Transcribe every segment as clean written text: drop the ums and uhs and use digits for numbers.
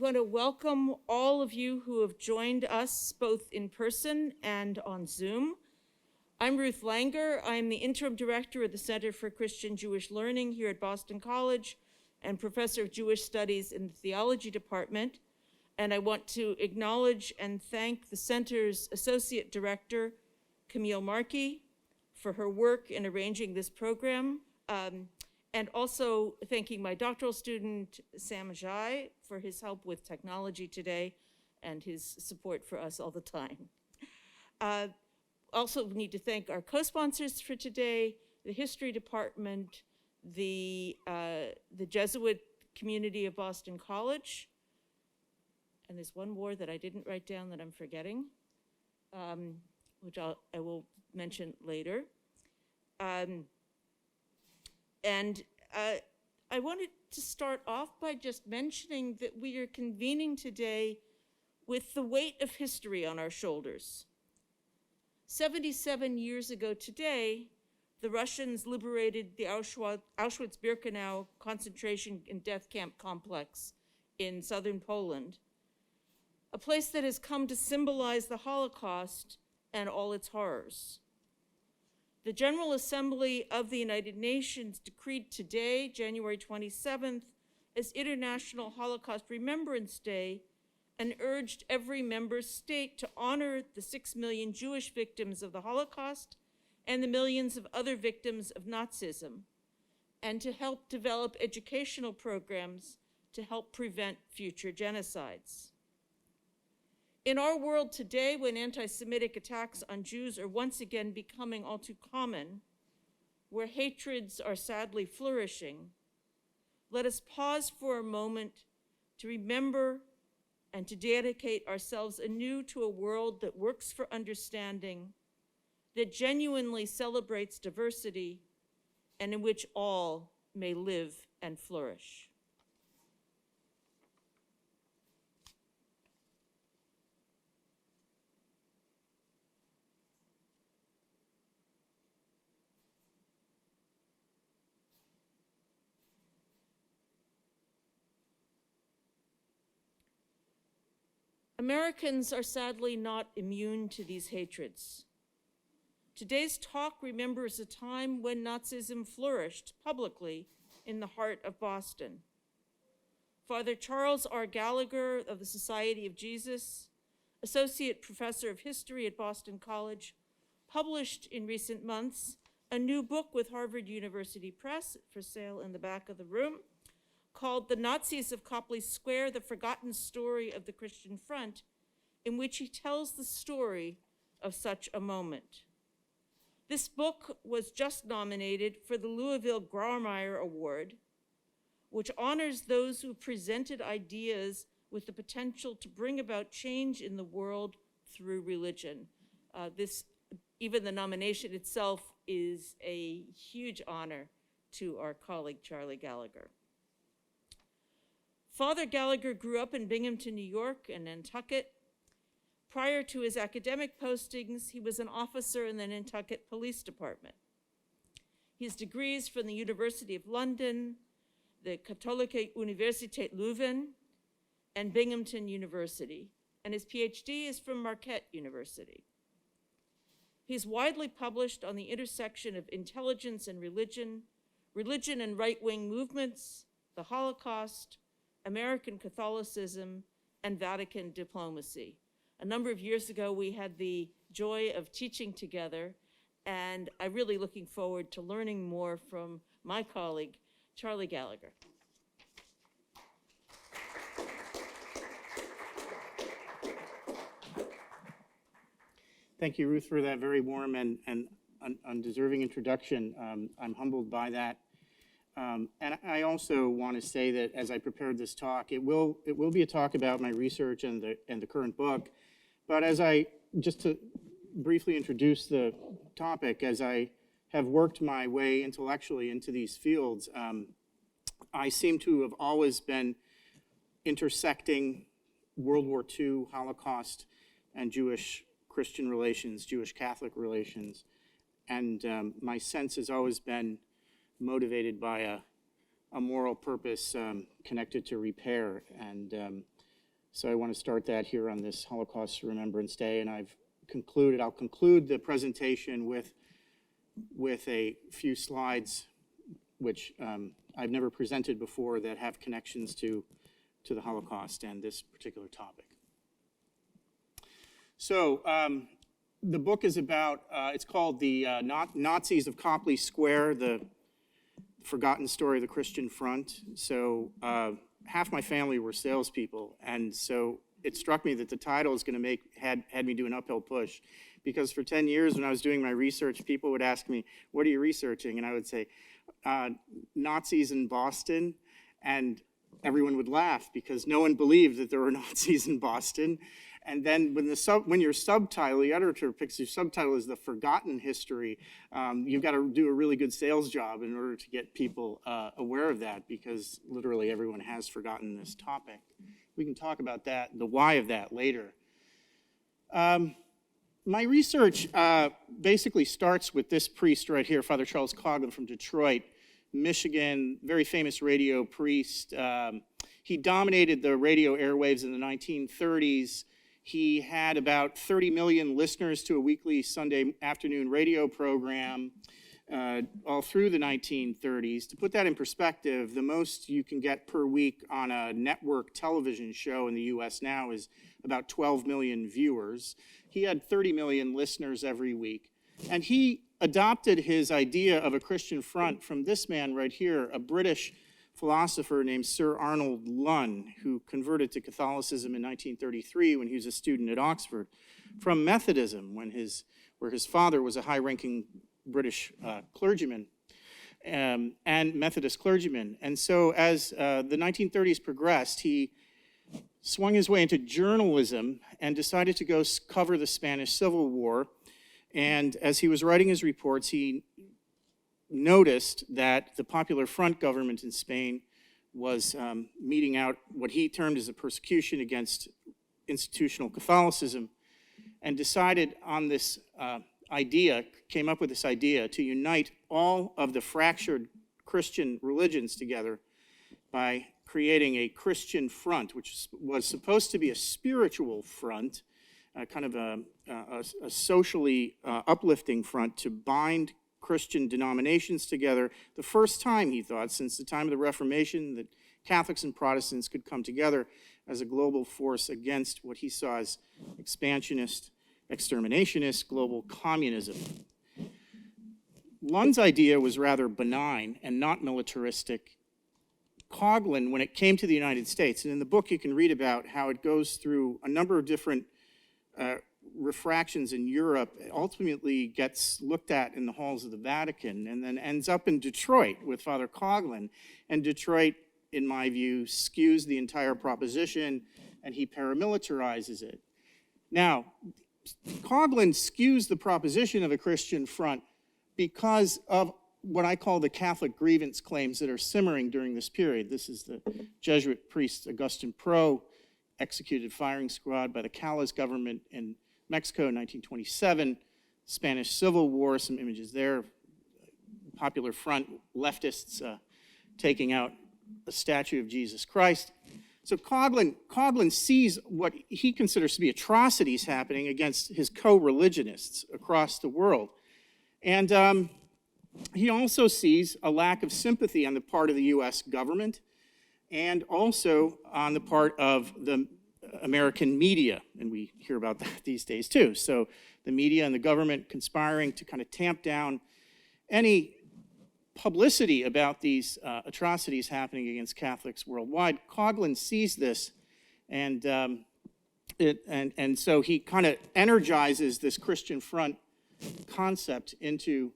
want to welcome all of you who have joined us both in person and on Zoom. I'm Ruth Langer. I'm the interim director of the Center for Christian Jewish Learning here at Boston College and professor of Jewish Studies in the Theology Department. And I want to acknowledge and thank the center's associate director, Camille Markey, for her work in arranging this program. And also thanking my doctoral student, Sam Jai, for his help with technology today and his support for us all the time. Also need to thank our co-sponsors for today, the History Department, the Jesuit community of Boston College, and there's one more that I didn't write down that I'm forgetting, which I will mention later. I wanted to start off by just mentioning that we are convening today with the weight of history on our shoulders. 77 years ago today, the Russians liberated the Auschwitz-Birkenau concentration and death camp complex in southern Poland, a place that has come to symbolize the Holocaust and all its horrors. The General Assembly of the United Nations decreed today, January 27th, as International Holocaust Remembrance Day, and urged every member state to honor the 6 million Jewish victims of the Holocaust and the millions of other victims of Nazism, and to help develop educational programs to help prevent future genocides. In our world today, when anti-Semitic attacks on Jews are once again becoming all too common, where hatreds are sadly flourishing, let us pause for a moment to remember and to dedicate ourselves anew to a world that works for understanding, that genuinely celebrates diversity, and in which all may live and flourish. Americans are sadly not immune to these hatreds. Today's talk remembers a time when Nazism flourished publicly in the heart of Boston. Father Charles R. Gallagher of the Society of Jesus, Associate Professor of History at Boston College, published in recent months a new book with Harvard University Press, for sale in the back of the room, called The Nazis of Copley Square, The Forgotten Story of the Christian Front, in which he tells the story of such a moment. This book was just nominated for the Louisville Grawemeyer Award, which honors those who presented ideas with the potential to bring about change in the world through religion. Even the nomination itself is a huge honor to our colleague, Charlie Gallagher. Father Gallagher grew up in Binghamton, New York, and Nantucket. Prior to his academic postings, he was an officer in the Nantucket Police Department. His degrees from the University of London, the Katholische Universität Leuven, and Binghamton University, and his PhD is from Marquette University. He's widely published on the intersection of intelligence and religion, religion and right-wing movements, the Holocaust, American Catholicism, and Vatican diplomacy. A number of years ago, we had the joy of teaching together, and I'm really looking forward to learning more from my colleague, Charlie Gallagher. Thank you, Ruth, for that very warm and undeserving introduction. I'm humbled by that. And I also want to say that as I prepared this talk, it will be a talk about my research and the current book. But just to briefly introduce the topic, as I have worked my way intellectually into these fields, I seem to have always been intersecting World War II, Holocaust, and Jewish-Christian relations, Jewish-Catholic relations. And my sense has always been motivated by a moral purpose connected to repair. And So I want to start that here on this Holocaust Remembrance Day, and I'll conclude the presentation with a few slides which I've never presented before that have connections to the Holocaust and this particular topic. So the book is about, it's called The Nazis of Copley Square, the Forgotten Story of the Christian Front. So half my family were salespeople, and so it struck me that the title is going to had me do an uphill push, because for 10 years when I was doing my research, people would ask me, what are you researching? And I would say, Nazis in Boston, and everyone would laugh because no one believed that there were Nazis in Boston. And then when your subtitle, the editor picks your subtitle as The Forgotten History, you've got to do a really good sales job in order to get people aware of that, because literally everyone has forgotten this topic. We can talk about that, the why of that later. My research basically starts with this priest right here, Father Charles Coughlin from Detroit, Michigan, very famous radio priest. He dominated the radio airwaves in the 1930s. He had about 30 million listeners to a weekly Sunday afternoon radio program all through the 1930s. To put that in perspective, the most you can get per week on a network television show in the US now is about 12 million viewers. He had 30 million listeners every week. And he adopted his idea of a Christian front from this man right here, a British philosopher named Sir Arnold Lunn, who converted to Catholicism in 1933 when he was a student at Oxford, from Methodism, where his father was a high-ranking British clergyman and Methodist clergyman. And so as the 1930s progressed, he swung his way into journalism and decided to go cover the Spanish Civil War. And as he was writing his reports, he noticed that the Popular Front government in Spain was meting out what he termed as a persecution against institutional Catholicism, and decided on this came up with this idea to unite all of the fractured Christian religions together by creating a Christian front, which was supposed to be a spiritual front, kind of a socially uplifting front to bind Christian denominations together. The first time, he thought, since the time of the Reformation, that Catholics and Protestants could come together as a global force against what he saw as expansionist, exterminationist global communism. Lunn's idea was rather benign and not militaristic. Coughlin, when it came to the United States, and in the book you can read about how it goes through a number of different refractions in Europe, ultimately gets looked at in the halls of the Vatican, and then ends up in Detroit with Father Coughlin. And Detroit, in my view, skews the entire proposition, and he paramilitarizes it. Now, Coughlin skews the proposition of a Christian front because of what I call the Catholic grievance claims that are simmering during this period. This is the Jesuit priest Augustin Pro, executed firing squad by the Calles government in Mexico in 1927, Spanish Civil War, some images there, Popular Front, leftists taking out a statue of Jesus Christ. So Coughlin sees what he considers to be atrocities happening against his co-religionists across the world. And he also sees a lack of sympathy on the part of the US government and also on the part of the American media, and we hear about that these days too. So the media and the government conspiring to kind of tamp down any publicity about these atrocities happening against Catholics worldwide. Coughlin sees this, and so he kind of energizes this Christian front concept into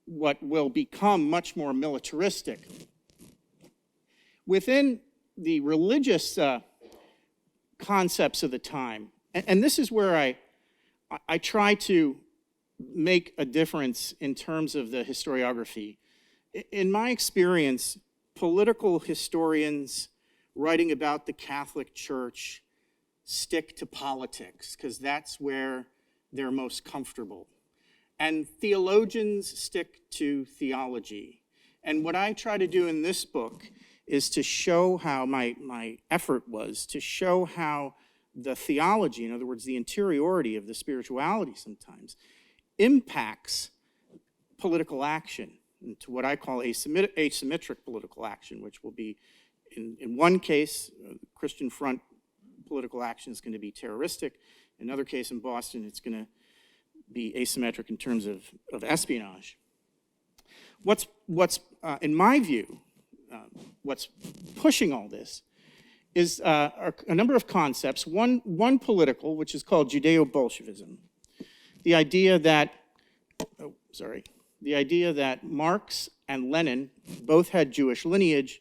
what will become much more militaristic. Within the religious concepts of the time, and this is where I try to make a difference in terms of the historiography. In my experience, political historians writing about the Catholic Church stick to politics because that's where they're most comfortable. And theologians stick to theology. And what I try to do in this book is to show how my effort was to show how the theology, in other words, the interiority of the spirituality sometimes, impacts political action into what I call asymmetric political action, which will be, in one case, Christian Front political action is going to be terroristic. In another case, in Boston, it's going to be asymmetric in terms of espionage. What's in my view, what's pushing all this is a number of concepts. One political, which is called Judeo-Bolshevism. The idea that Marx and Lenin both had Jewish lineage,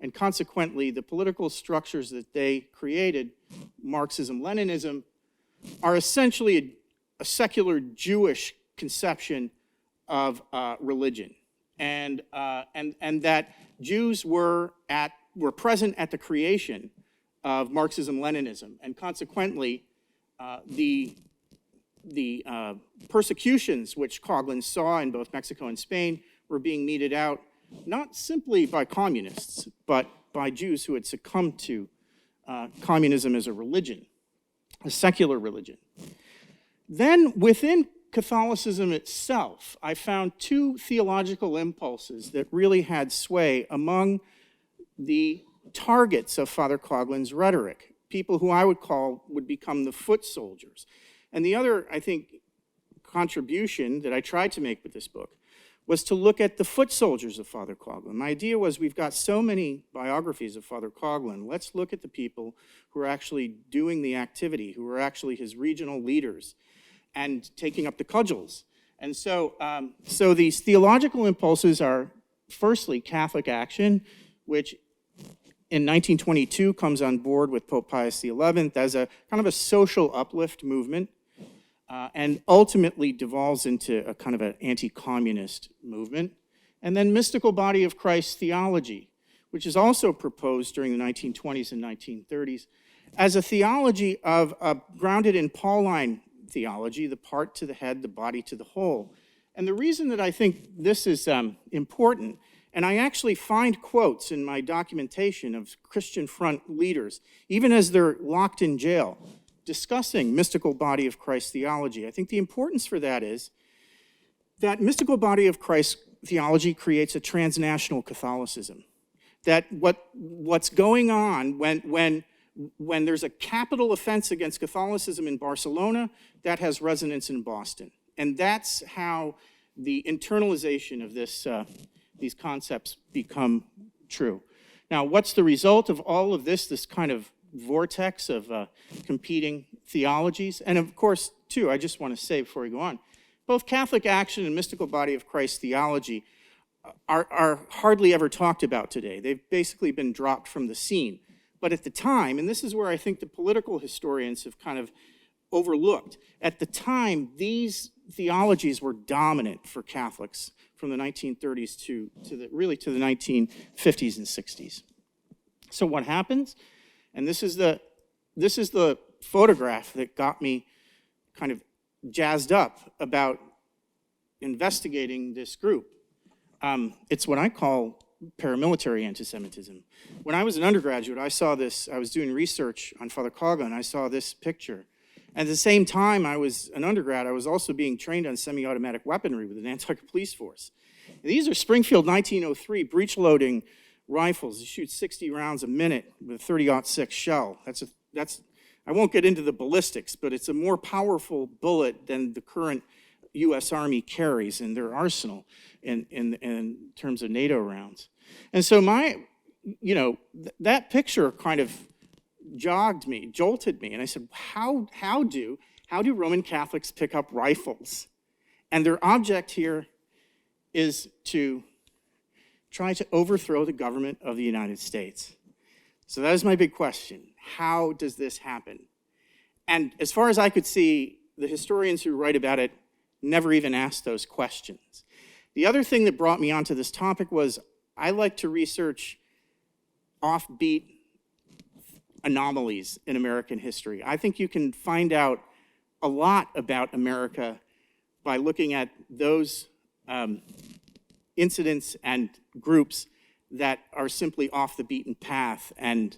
and consequently the political structures that they created, Marxism-Leninism, are essentially a secular Jewish conception of religion, and that Jews were present at the creation of Marxism-Leninism, and consequently the persecutions which Coughlin saw in both Mexico and Spain were being meted out not simply by communists, but by Jews who had succumbed to communism as a religion, a secular religion. Then within Catholicism itself, I found two theological impulses that really had sway among the targets of Father Coughlin's rhetoric, people who I would become the foot soldiers. And the other, I think, contribution that I tried to make with this book was to look at the foot soldiers of Father Coughlin. My idea was, we've got so many biographies of Father Coughlin, let's look at the people who are actually doing the activity, who are actually his regional leaders, and taking up the cudgels. And so these theological impulses are, firstly, Catholic action, which in 1922 comes on board with Pope Pius XI as a kind of a social uplift movement, and ultimately devolves into a kind of an anti-communist movement. And then mystical body of Christ theology, which is also proposed during the 1920s and 1930s as a theology grounded in Pauline theology, the part to the head, the body to the whole. And the reason that I think this is important, and I actually find quotes in my documentation of Christian Front leaders, even as they're locked in jail, discussing mystical body of Christ theology. I think the importance for that is that mystical body of Christ theology creates a transnational Catholicism. That what's going on when there's a capital offense against Catholicism in Barcelona, that has resonance in Boston. And that's how the internalization of these concepts become true. Now, what's the result of all of this kind of vortex of competing theologies? And of course, too, I just want to say before we go on, both Catholic action and mystical body of Christ theology are hardly ever talked about today. They've basically been dropped from the scene. But at the time, and this is where I think the political historians have kind of overlooked, at the time, these theologies were dominant for Catholics from the 1930s to the 1950s and 60s. So what happens? And this is the photograph that got me kind of jazzed up about investigating this group. It's what I call paramilitary anti-Semitism. When I was an undergraduate, I saw this, I was doing research on Father Coughlin, and I saw this picture. And at the same time I was an undergrad, I was also being trained on semi-automatic weaponry with an Anti-Police Force. And these are Springfield 1903 breech-loading rifles. You shoot 60 rounds a minute with a 30-06 shell. I won't get into the ballistics, but it's a more powerful bullet than the current U.S. Army carries in their arsenal in terms of NATO rounds. And so that picture kind of jolted me, and I said, how do Roman Catholics pick up rifles? And their object here is to try to overthrow the government of the United States. So that is my big question. How does this happen? And as far as I could see, the historians who write about it never even asked those questions. The other thing that brought me onto this topic was I like to research offbeat anomalies in American history. I think you can find out a lot about America by looking at those incidents and groups that are simply off the beaten path and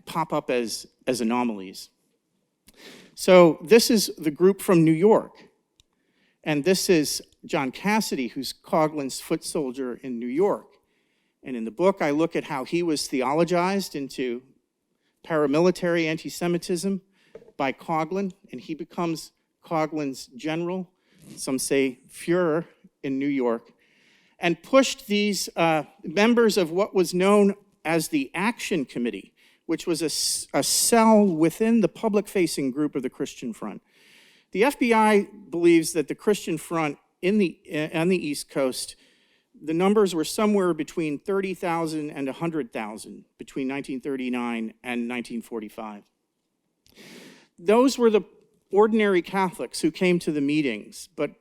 pop up as anomalies. So this is the group from New York. And this is John Cassidy, who's Coughlin's foot soldier in New York. And in the book, I look at how he was theologized into paramilitary anti-Semitism by Coughlin, and he becomes Coughlin's general, some say Führer, in New York, and pushed these members of what was known as the Action Committee, which was a cell within the public-facing group of the Christian Front. The FBI believes that the Christian Front on the East Coast, the numbers were somewhere between 30,000 and 100,000 between 1939 and 1945. Those were the ordinary Catholics who came to the meetings, but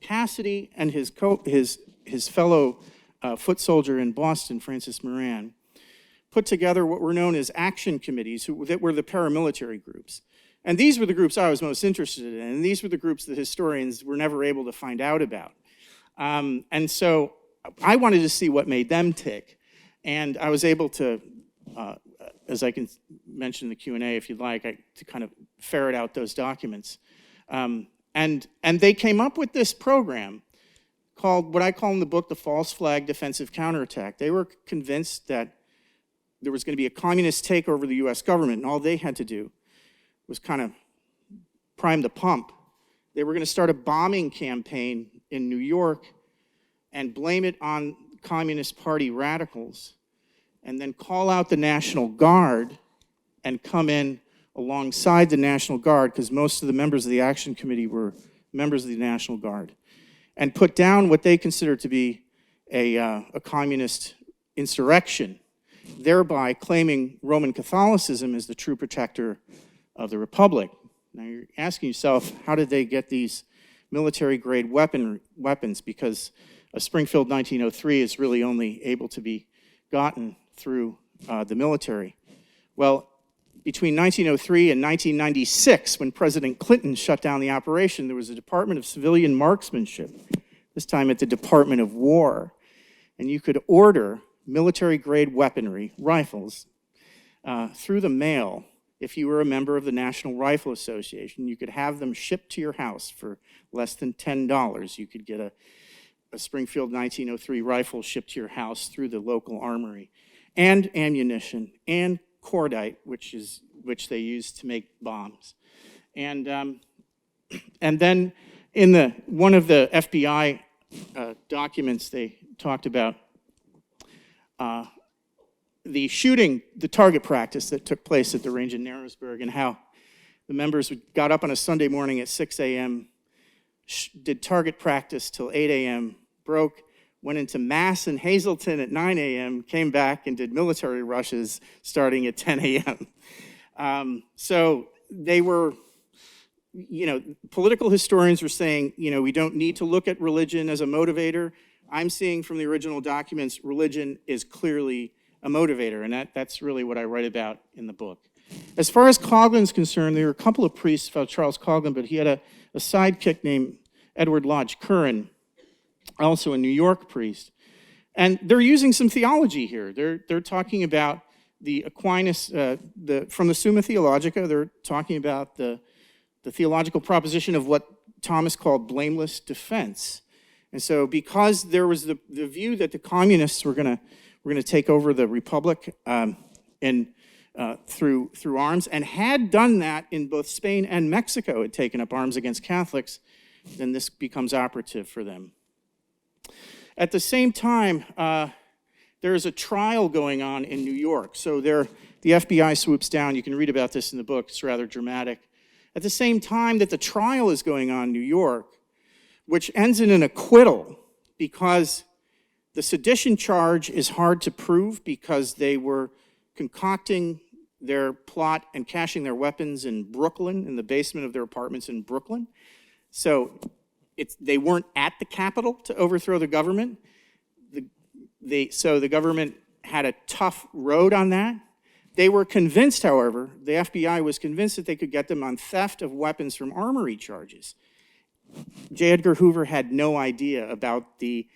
Cassidy and his fellow foot soldier in Boston, Francis Moran, put together what were known as action committees that were the paramilitary groups. And these were the groups I was most interested in, and these were the groups that historians were never able to find out about. And so I wanted to see what made them tick. And I was able to, as I can mention in the Q&A if you'd like, to kind of ferret out those documents. And they came up with this program called, what I call in the book, the False Flag Defensive Counterattack. They were convinced that there was going to be a communist takeover of the US government, and all they had to do was kind of prime the pump. They were going to start a bombing campaign in New York and blame it on Communist Party radicals, and then call out the National Guard and come in alongside the National Guard, because most of the members of the Action Committee were members of the National Guard, and put down what they considered to be a communist insurrection, thereby claiming Roman Catholicism as the true protector of the Republic. Now you're asking yourself, how did they get these military-grade weapons? Because a Springfield 1903 is really only able to be gotten through the military. Well, between 1903 and 1996, when President Clinton shut down the operation, there was a Department of Civilian Marksmanship, this time at the Department of War, and you could order military-grade weaponry, rifles, through the mail. If you were a member of the National Rifle Association, you could have them shipped to your house for less than $10. You could get a Springfield 1903 rifle shipped to your house through the local armory, and ammunition, and cordite, which they used to make bombs. And then in one of the FBI documents, they talked about the shooting, the target practice that took place at the range in Narrowsburg, and how the members got up on a Sunday morning at 6 a.m., did target practice till 8 a.m., broke, went into Mass in Hazleton at 9 a.m., came back and did military rushes starting at 10 a.m. So they were, political historians were saying, we don't need to look at religion as a motivator. I'm seeing from the original documents, religion is clearly a motivator, and that's really what I write about in the book. As far as Coughlin's concerned, there were a couple of priests, Charles Coughlin, but he had a sidekick named Edward Lodge Curran, also a New York priest. And they're using some theology here. They're talking about the Aquinas, from the Summa Theologica, they're talking about the theological proposition of what Thomas called blameless defense. And so because there was the view that the communists were going to take over the Republic through arms, and had done that in both Spain and Mexico, had taken up arms against Catholics, then this becomes operative for them. At the same time, there is a trial going on in New York. So the FBI swoops down. You can read about this in the book. It's rather dramatic. At the same time that the trial is going on in New York, which ends in an acquittal, because the sedition charge is hard to prove, because they were concocting their plot and caching their weapons in Brooklyn, in the basement of their apartments in Brooklyn. So they weren't at the Capitol to overthrow the government. So the government had a tough road on that. They were convinced, however, the FBI was convinced that they could get them on theft of weapons from armory charges. J. Edgar Hoover had no idea about the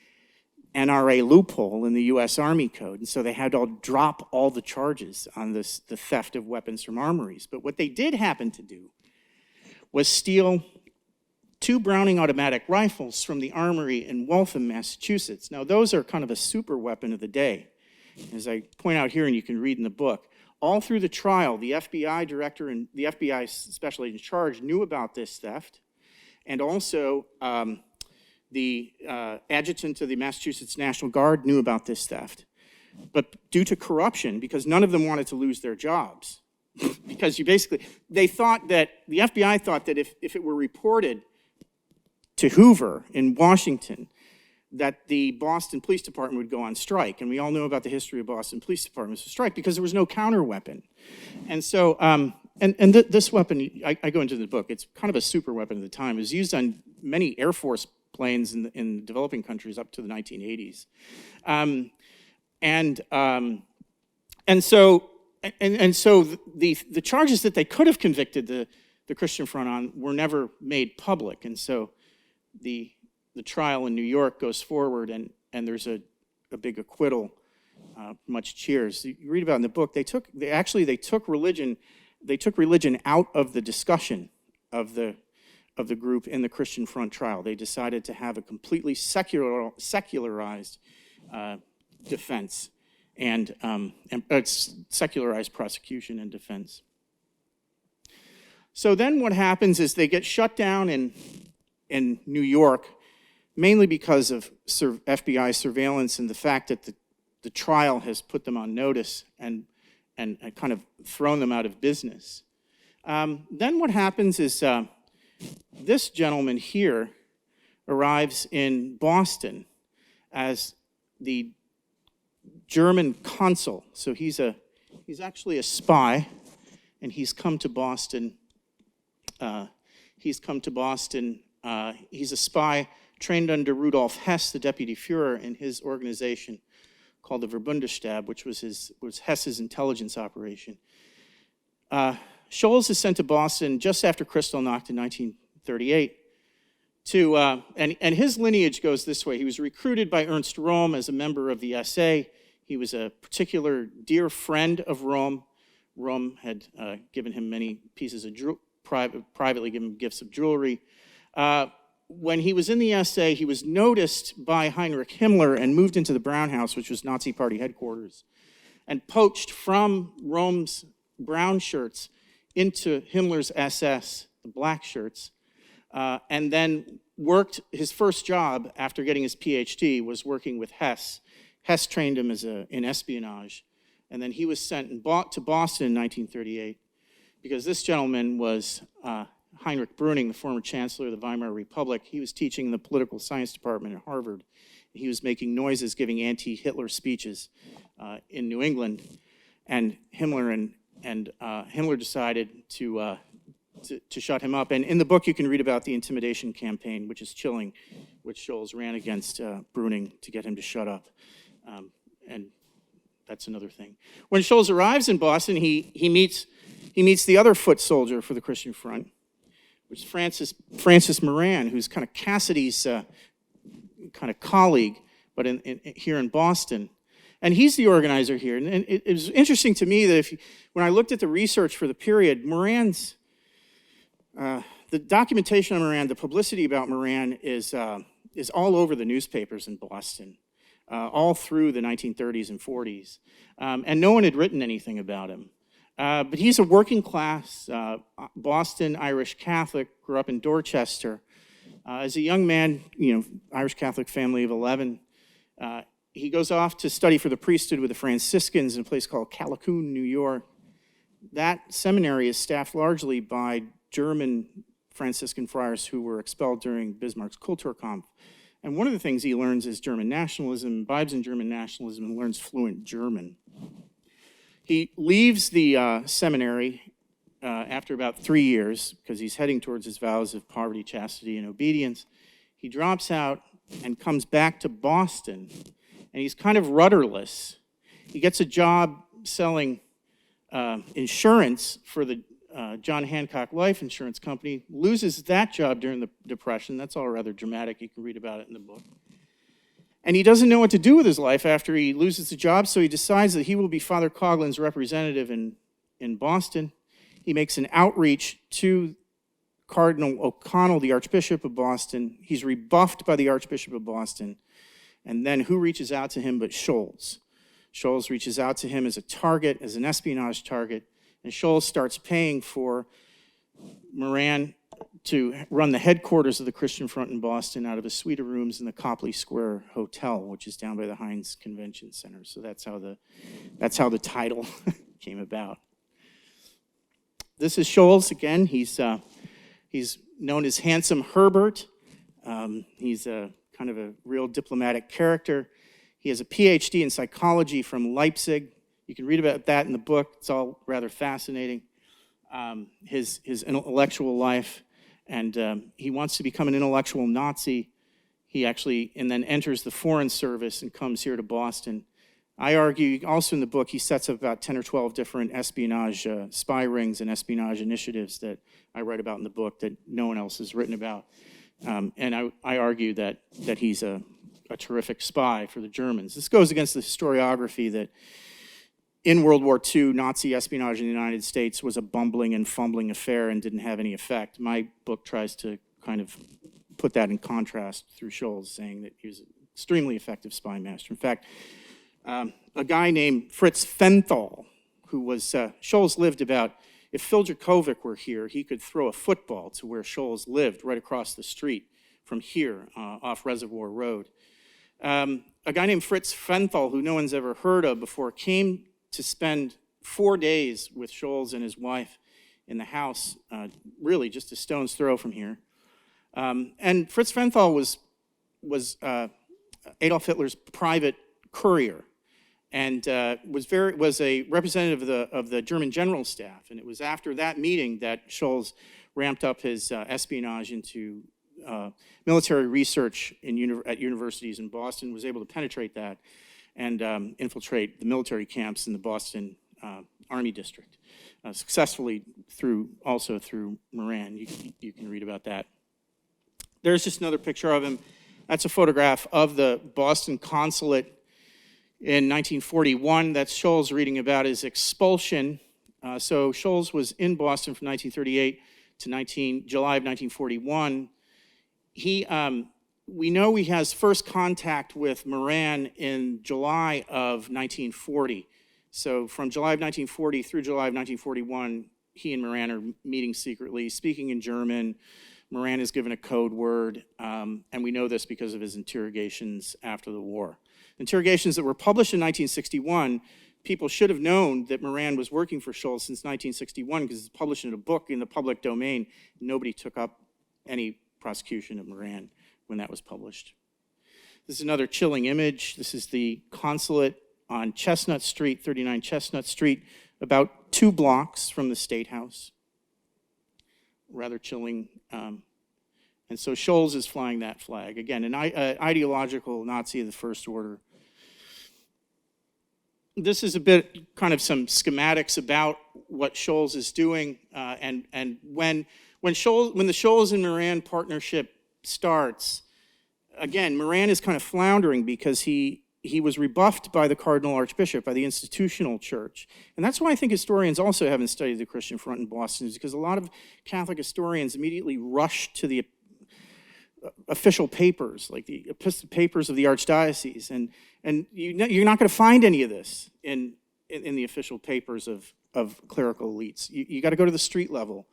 NRA loophole in the U.S. Army Code, and so they had to drop all the charges on the theft of weapons from armories. But what they did happen to do was steal 2 Browning automatic rifles from the armory in Waltham, Massachusetts. Now, those are kind of a super weapon of the day, as I point out here, and you can read in the book. All through the trial, the FBI director and the FBI special agent in charge knew about this theft, and also the adjutant of the Massachusetts National Guard knew about this theft. But due to corruption, because none of them wanted to lose their jobs, because they thought that, the FBI thought that if it were reported to Hoover in Washington, that the Boston Police Department would go on strike. And we all know about the history of Boston Police Departments strike because there was no counter weapon. And so, this weapon, I go into the book, it's kind of a super weapon at the time. It was used on many Air Force planes in developing countries up to the 1980s. So the charges that they could have convicted the Christian Front on were never made public. And so the trial in New York goes forward, and there's a big acquittal, much cheers. You read about in the book, they took religion out of the discussion of the group in the Christian Front trial. They decided to have a completely secularized defense and secularized prosecution and defense. So then what happens is they get shut down in New York, mainly because of FBI surveillance and the fact that the trial has put them on notice and kind of thrown them out of business. Then what happens is this gentleman here arrives in Boston as the German consul. So he's actually a spy, and he's come to Boston. He's a spy trained under Rudolf Hess, the deputy Führer, in his organization called the Verbundestab, which was Hess's intelligence operation. Scholz is sent to Boston just after Kristallnacht in 1938. And his lineage goes this way. He was recruited by Ernst Röhm as a member of the SA. He was a particular dear friend of Röhm. Röhm had given him many pieces of privately given him gifts of jewelry. When he was in the SA, he was noticed by Heinrich Himmler and moved into the Brown House, which was Nazi Party headquarters, and poached from Röhm's brown shirts into Himmler's SS, the black shirts, and then worked. His first job after getting his PhD was working with Hess. Hess trained him in espionage, and then he was sent to Boston in 1938 because this gentleman was Heinrich Brüning, the former chancellor of the Weimar Republic. He was teaching in the political science department at Harvard. He was making noises, giving anti-Hitler speeches in New England, and Himmler Himmler decided to shut him up. And in the book, you can read about the intimidation campaign, which is chilling, which Scholz ran against Brüning to get him to shut up. And that's another thing. When Scholz arrives in Boston, he meets the other foot soldier for the Christian Front, which is Francis Moran, who's kind of Cassidy's kind of colleague, but here in Boston. And he's the organizer here. And it was interesting to me that when I looked at the research for the period, Moran's, the documentation on Moran, the publicity about Moran is all over the newspapers in Boston, all through the 1930s and 40s. And no one had written anything about him. But he's a working class Boston Irish Catholic, grew up in Dorchester. As a young man, Irish Catholic family of 11, he goes off to study for the priesthood with the Franciscans in a place called Callicoon, New York. That seminary is staffed largely by German Franciscan friars who were expelled during Bismarck's Kulturkampf. And one of the things he learns is German nationalism, imbibes in German nationalism, and learns fluent German. He leaves the seminary after about 3 years because he's heading towards his vows of poverty, chastity, and obedience. He drops out and comes back to Boston, and he's kind of rudderless. He gets a job selling insurance for the John Hancock Life Insurance Company, loses that job during the Depression. That's all rather dramatic. You can read about it in the book. And he doesn't know what to do with his life after he loses the job, so he decides that he will be Father Coughlin's representative in Boston. He makes an outreach to Cardinal O'Connell, the Archbishop of Boston. He's rebuffed by the Archbishop of Boston. And then who reaches out to him but Scholz? Scholz reaches out to him as a target, as an espionage target, and Scholz starts paying for Moran to run the headquarters of the Christian Front in Boston out of a suite of rooms in the Copley Square Hotel, which is down by the Heinz Convention Center. So that's how the title came about. This is Scholz again. He's known as Handsome Herbert. He's kind of a real diplomatic character. He has a PhD in psychology from Leipzig. You can read about that in the book. It's all rather fascinating. His intellectual life, and he wants to become an intellectual Nazi. He actually, and then enters the Foreign Service and comes here to Boston. I argue, also in the book, he sets up about 10 or 12 different espionage spy rings and espionage initiatives that I write about in the book that no one else has written about. And I argue that he's a terrific spy for the Germans. This goes against the historiography that in World War II, Nazi espionage in the United States was a bumbling and fumbling affair and didn't have any effect. My book tries to kind of put that in contrast through Scholz, saying that he was an extremely effective spy master. In fact, a guy named Fritz Fenthal, who was, Scholz lived about, if Phil Dracovic were here, he could throw a football to where Scholz lived, right across the street from here, off Reservoir Road. A guy named Fritz Fenthal, who no one's ever heard of before, came to spend 4 days with Scholz and his wife in the house, really just a stone's throw from here. And Fritz Fenthal was Adolf Hitler's private courier, and was a representative of the German general staff. And it was after that meeting that Scholz ramped up his espionage into military research at universities in Boston, was able to penetrate that and infiltrate the military camps in the Boston Army District, successfully also through Moran. You can read about that. There's just another picture of him. That's a photograph of the Boston consulate in 1941. That's Scholz reading about his expulsion. So Scholz was in Boston from 1938 to July of 1941. We know he has first contact with Moran in July of 1940. So from July of 1940 through July of 1941, he and Moran are meeting secretly, speaking in German. Moran is given a code word, and we know this because of his interrogations after the war. Interrogations that were published in 1961, people should have known that Moran was working for Scholz since 1961 because it's published in a book in the public domain. Nobody took up any prosecution of Moran when that was published. This is another chilling image. This is the consulate on Chestnut Street, 39 Chestnut Street, about 2 blocks from the State House. Rather chilling. And so Scholz is flying that flag. Again, an ideological Nazi of the first order. This is a bit kind of some schematics about what Scholz is doing. And when the Scholz and Moran partnership starts, again, Moran is kind of floundering because he was rebuffed by the Cardinal Archbishop, by the institutional church. And that's why I think historians also haven't studied the Christian Front in Boston, is because a lot of Catholic historians immediately rush to the official papers, like the papers of the archdiocese. And you're not going to find any of this in the official papers of clerical elites. You got to go to the street level.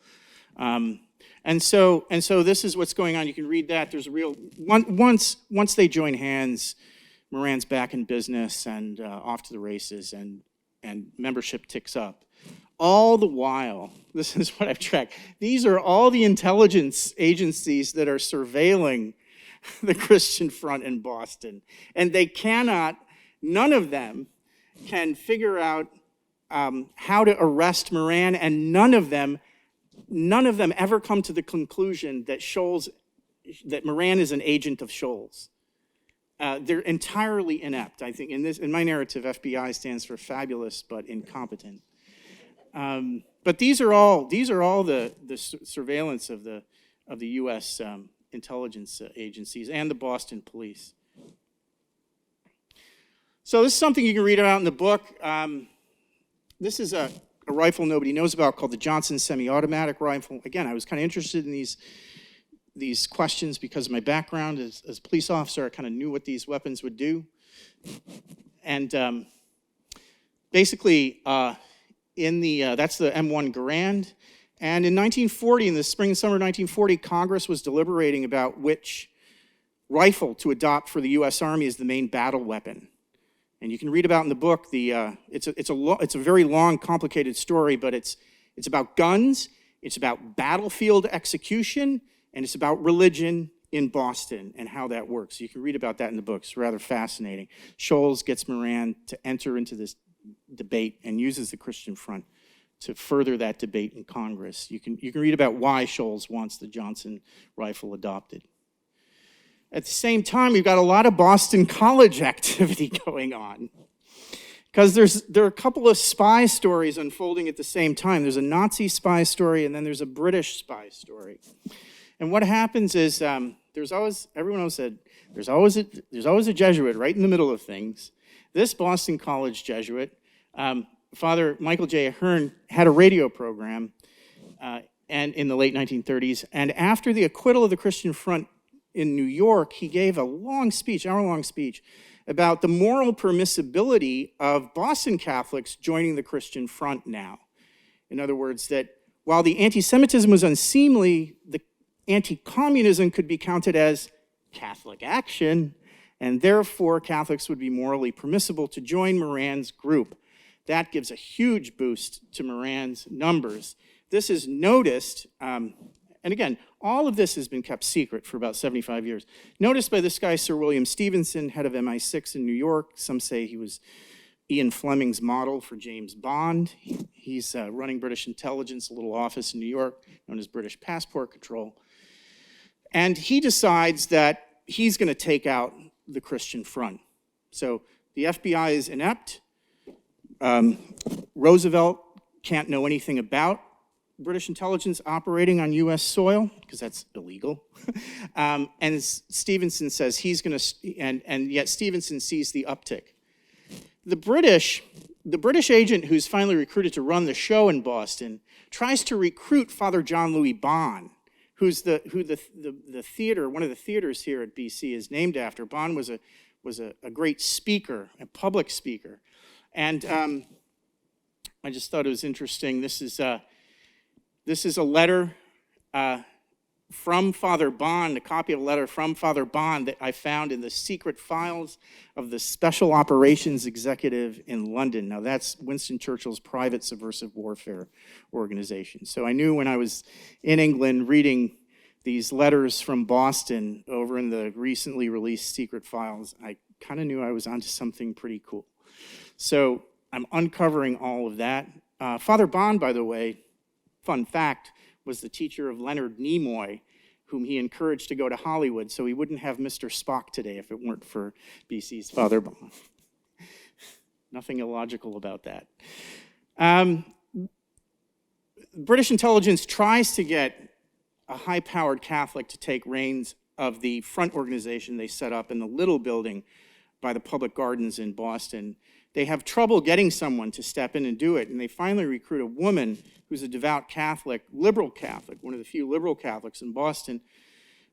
And so this is what's going on. You can read that. There's a real, once they join hands, Moran's back in business and off to the races, and membership ticks up. All the while, this is what I've tracked, these are all the intelligence agencies that are surveilling the Christian Front in Boston. And they cannot, none of them can figure out how to arrest Moran, and none of them ever come to the conclusion that Moran is an agent of Scholz. They're entirely inept. I think in my narrative, FBI stands for fabulous but incompetent. But these are all the surveillance of the U.S. intelligence agencies and the Boston police. So this is something you can read about in the book. This is a rifle nobody knows about called the Johnson semi-automatic rifle. Again, I was kind of interested in these questions because of my background as a police officer. I kind of knew what these weapons would do. And basically, that's the M1 Garand. And in 1940, in the spring and summer of 1940, Congress was deliberating about which rifle to adopt for the U.S. Army as the main battle weapon. And you can read about in the book, it's a very long, complicated story, but it's about guns, it's about battlefield execution, and it's about religion in Boston and how that works. You can read about that in the book. It's rather fascinating. Scholes gets Moran to enter into this debate and uses the Christian Front to further that debate in Congress. You can read about why Scholes wants the Johnson rifle adopted. At the same time, we've got a lot of Boston College activity going on because there are a couple of spy stories unfolding at the same time. There's a Nazi spy story, and then there's a British spy story. And what happens is everyone else said, there's always a Jesuit right in the middle of things. This Boston College Jesuit, Father Michael J. Ahern, had a radio program and in the late 1930s, and after the acquittal of the Christian Front in New York, he gave a long speech, hour-long speech, about the moral permissibility of Boston Catholics joining the Christian Front now. In other words, that while the anti-Semitism was unseemly, the anti-communism could be counted as Catholic action, and therefore Catholics would be morally permissible to join Moran's group. That gives a huge boost to Moran's numbers. This is noticed, and again, all of this has been kept secret for about 75 years. Noticed by this guy, Sir William Stevenson, head of MI6 in New York. Some say he was Ian Fleming's model for James Bond. He's running British intelligence, a little office in New York, known as British Passport Control. And he decides that he's going to take out the Christian Front. So the FBI is inept. Roosevelt can't know anything about British intelligence operating on U.S. soil, because that's illegal. And Stevenson says he's going to, and yet Stevenson sees the uptick. The British agent who's finally recruited to run the show in Boston tries to recruit Father John Louis Bond, who the theater, one of the theaters here at BC is named after. Bond was a great speaker, a public speaker. And I just thought it was interesting. This is a letter from Father Bond, a copy of a letter from Father Bond that I found in the secret files of the Special Operations Executive in London. Now, that's Winston Churchill's private subversive warfare organization. So I knew when I was in England reading these letters from Boston over in the recently released secret files, I kind of knew I was onto something pretty cool. So I'm uncovering all of that. Father Bond, by the way, fun fact, was the teacher of Leonard Nimoy, whom he encouraged to go to Hollywood, so he wouldn't have Mr. Spock today if it weren't for BC's Father Bond. Nothing illogical about that. British intelligence tries to get a high-powered Catholic to take reins of the front organization they set up in the Little Building by the Public Gardens in Boston. They have trouble getting someone to step in and do it, and they finally recruit a woman who's a devout Catholic, liberal Catholic, one of the few liberal Catholics in Boston,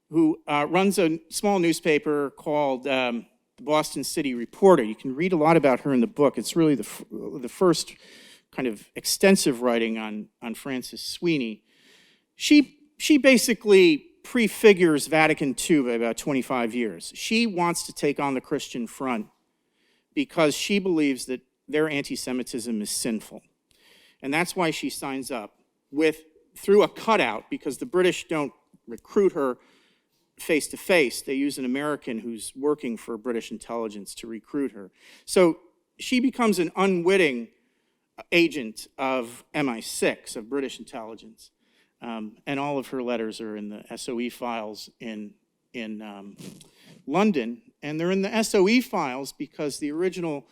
who runs a small newspaper called the Boston City Reporter. You can read a lot about her in the book. It's really the first kind of extensive writing on Francis Sweeney. She basically prefigures Vatican II by about 25 years. She wants to take on the Christian Front because she believes that their anti-Semitism is sinful. And that's why she signs up through a cutout, because the British don't recruit her face-to-face. They use an American who's working for British intelligence to recruit her. So she becomes an unwitting agent of MI6, of British intelligence. And all of her letters are in the SOE files in London. And they're in the SOE files because the original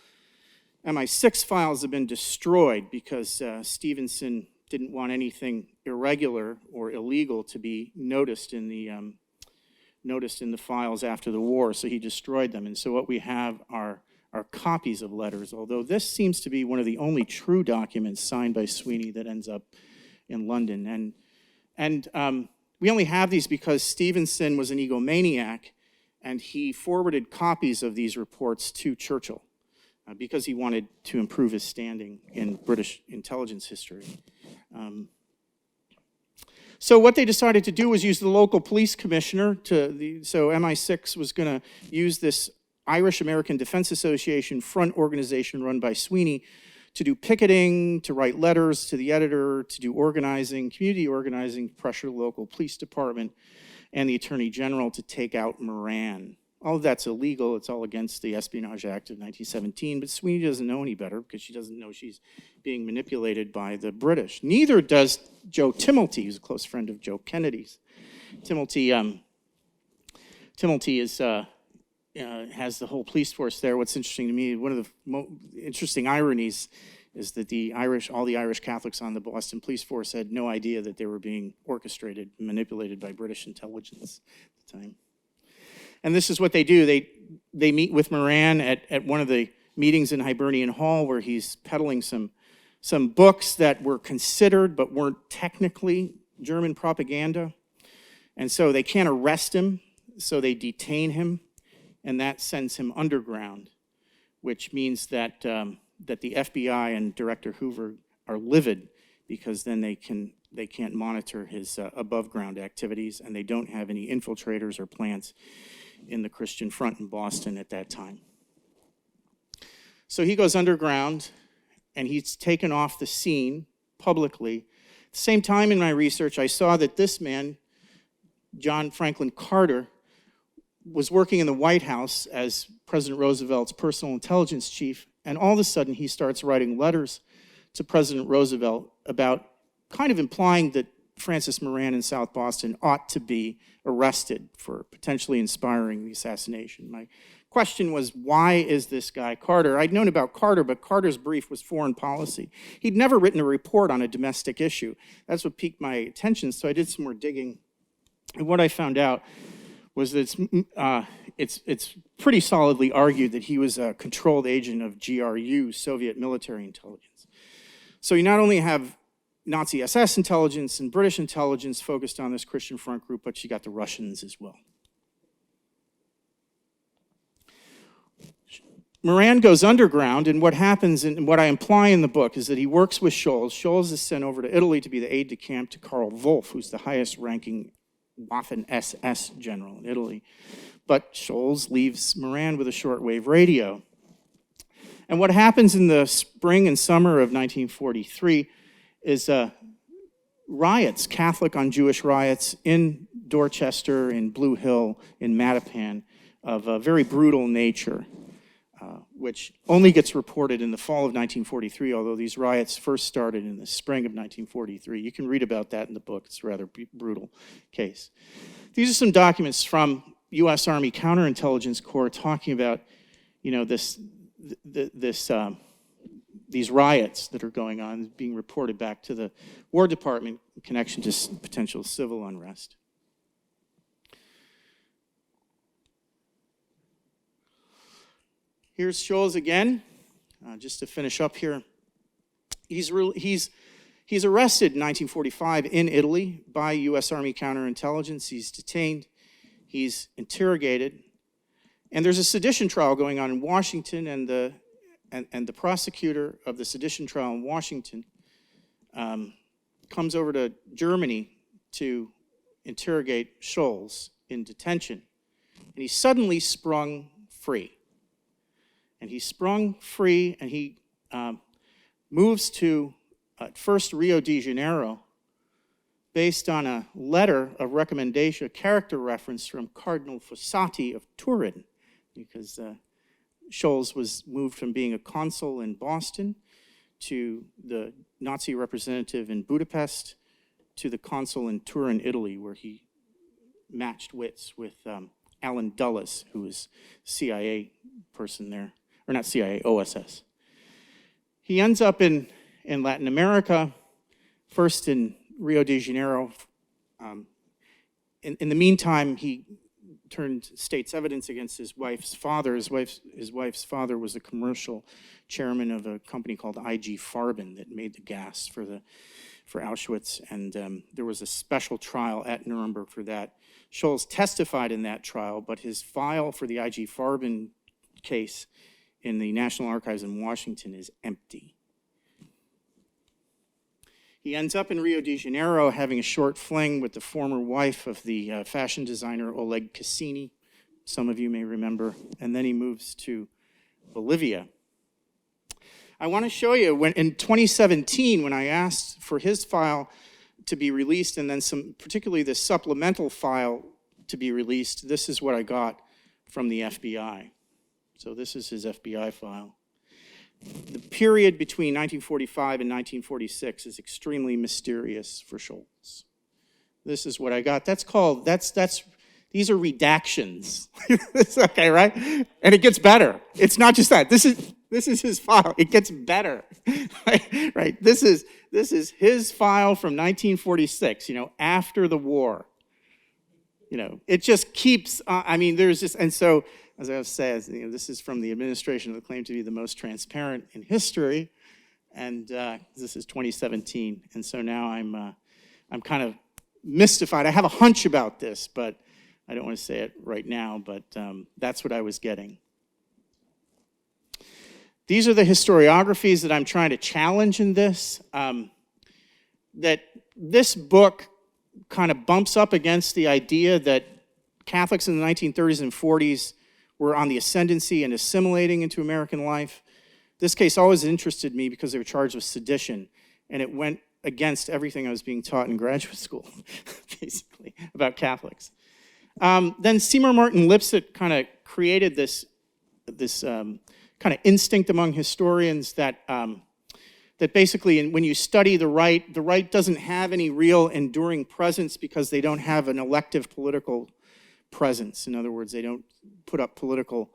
MI6 files have been destroyed because Stevenson didn't want anything irregular or illegal to be noticed in the files after the war, so he destroyed them. And so what we have are are copies of letters, although this seems to be one of the only true documents signed by Sweeney that ends up in London. And we only have these because Stevenson was an egomaniac, and he forwarded copies of these reports to Churchill because he wanted to improve his standing in British intelligence history. So what they decided to do was use the local police commissioner so MI6 was going to use this Irish American Defense Association front organization run by Sweeney to do picketing, to write letters to the editor, to do organizing, community organizing, pressure the local police department and the Attorney General to take out Moran. All of that's illegal. It's all against the Espionage Act of 1917, but Sweeney doesn't know any better because she doesn't know she's being manipulated by the British. Neither does Joe Timilty, who's a close friend of Joe Kennedy's. Timilty is, has the whole police force there. What's interesting to me, one of the interesting ironies is that all the Irish Catholics on the Boston police force had no idea that they were being orchestrated, manipulated by British intelligence at the time. And this is what they do. They meet with Moran at one of the meetings in Hibernian Hall where he's peddling some books that were considered but weren't technically German propaganda. And so they can't arrest him, so they detain him, and that sends him underground, which means that the FBI and Director Hoover are livid because then they can't monitor his above ground activities, and they don't have any infiltrators or plants in the Christian Front in Boston at that time. So he goes underground, and he's taken off the scene publicly. At the same time in my research, I saw that this man, John Franklin Carter, was working in the White House as President Roosevelt's personal intelligence chief, and all of a sudden he starts writing letters to President Roosevelt about kind of implying that Francis Moran in South Boston ought to be arrested for potentially inspiring the assassination. My question was, why is this guy Carter? I'd known about Carter, but Carter's brief was foreign policy. He'd never written a report on a domestic issue. That's what piqued my attention, so I did some more digging. And what I found out was that it's pretty solidly argued that he was a controlled agent of GRU, Soviet military intelligence. So you not only have Nazi SS intelligence and British intelligence focused on this Christian Front group, but you got the Russians as well. Moran goes underground, and what happens, and what I imply in the book, is that he works with Scholz. Scholz is sent over to Italy to be the aide-de-camp to Karl Wolff, who's the highest-ranking Waffen-SS general in Italy. But Scholz leaves Moran with a shortwave radio. And what happens in the spring and summer of 1943 is riots, Catholic on Jewish riots in Dorchester, in Blue Hill, in Mattapan, of a very brutal nature, which only gets reported in the fall of 1943, although these riots first started in the spring of 1943. You can read about that in the book. It's a rather brutal case. These are some documents from U.S. Army Counterintelligence Corps talking about, these riots that are going on, being reported back to the War Department in connection to potential civil unrest. Here's Scholz again, just to finish up here. He's arrested in 1945 in Italy by U.S. Army counterintelligence. He's detained. He's interrogated. And there's a sedition trial going on in Washington, and the prosecutor of the sedition trial in Washington comes over to Germany to interrogate Scholz in detention. And he's suddenly sprung free. And he's sprung free, and he moves to, at first, Rio de Janeiro, based on a letter of recommendation, a character reference from Cardinal Fossati of Turin, because Scholz was moved from being a consul in Boston to the Nazi representative in Budapest to the consul in Turin, Italy, where he matched wits with Alan Dulles, who was CIA person there. Or not CIA, OSS. He ends up in Latin America, first in Rio de Janeiro. In the meantime, he turned state's evidence against his wife's father. His wife's father was a commercial chairman of a company called IG Farben that made the gas for Auschwitz, and there was a special trial at Nuremberg for that. Scholz testified in that trial, but his file for the IG Farben case in the National Archives in Washington is empty. He ends up in Rio de Janeiro having a short fling with the former wife of the fashion designer Oleg Cassini, some of you may remember, and then he moves to Bolivia. I want to show you, in 2017, when I asked for his file to be released, and then particularly the supplemental file to be released, this is what I got from the FBI. So this is his FBI file. The period between 1945 and 1946 is extremely mysterious for Scholz. This is what I got. These are redactions. It's okay, right? And it gets better. It's not just that. This is his file. It gets better. Right? This is his file from 1946, after the war. It just keeps, there's just, and so, as I said, this is from the administration that claimed to be the most transparent in history, and this is 2017, and so now I'm kind of mystified. I have a hunch about this, but I don't want to say it right now, but that's what I was getting. These are the historiographies that I'm trying to challenge in this, that this book kind of bumps up against the idea that Catholics in the 1930s and 40s were on the ascendancy and assimilating into American life. This case always interested me because they were charged with sedition, and it went against everything I was being taught in graduate school, basically, about Catholics. Then Seymour Martin Lipset kind of created this kind of instinct among historians that basically, when you study the right doesn't have any real enduring presence because they don't have an elective political presence. In other words, they don't put up political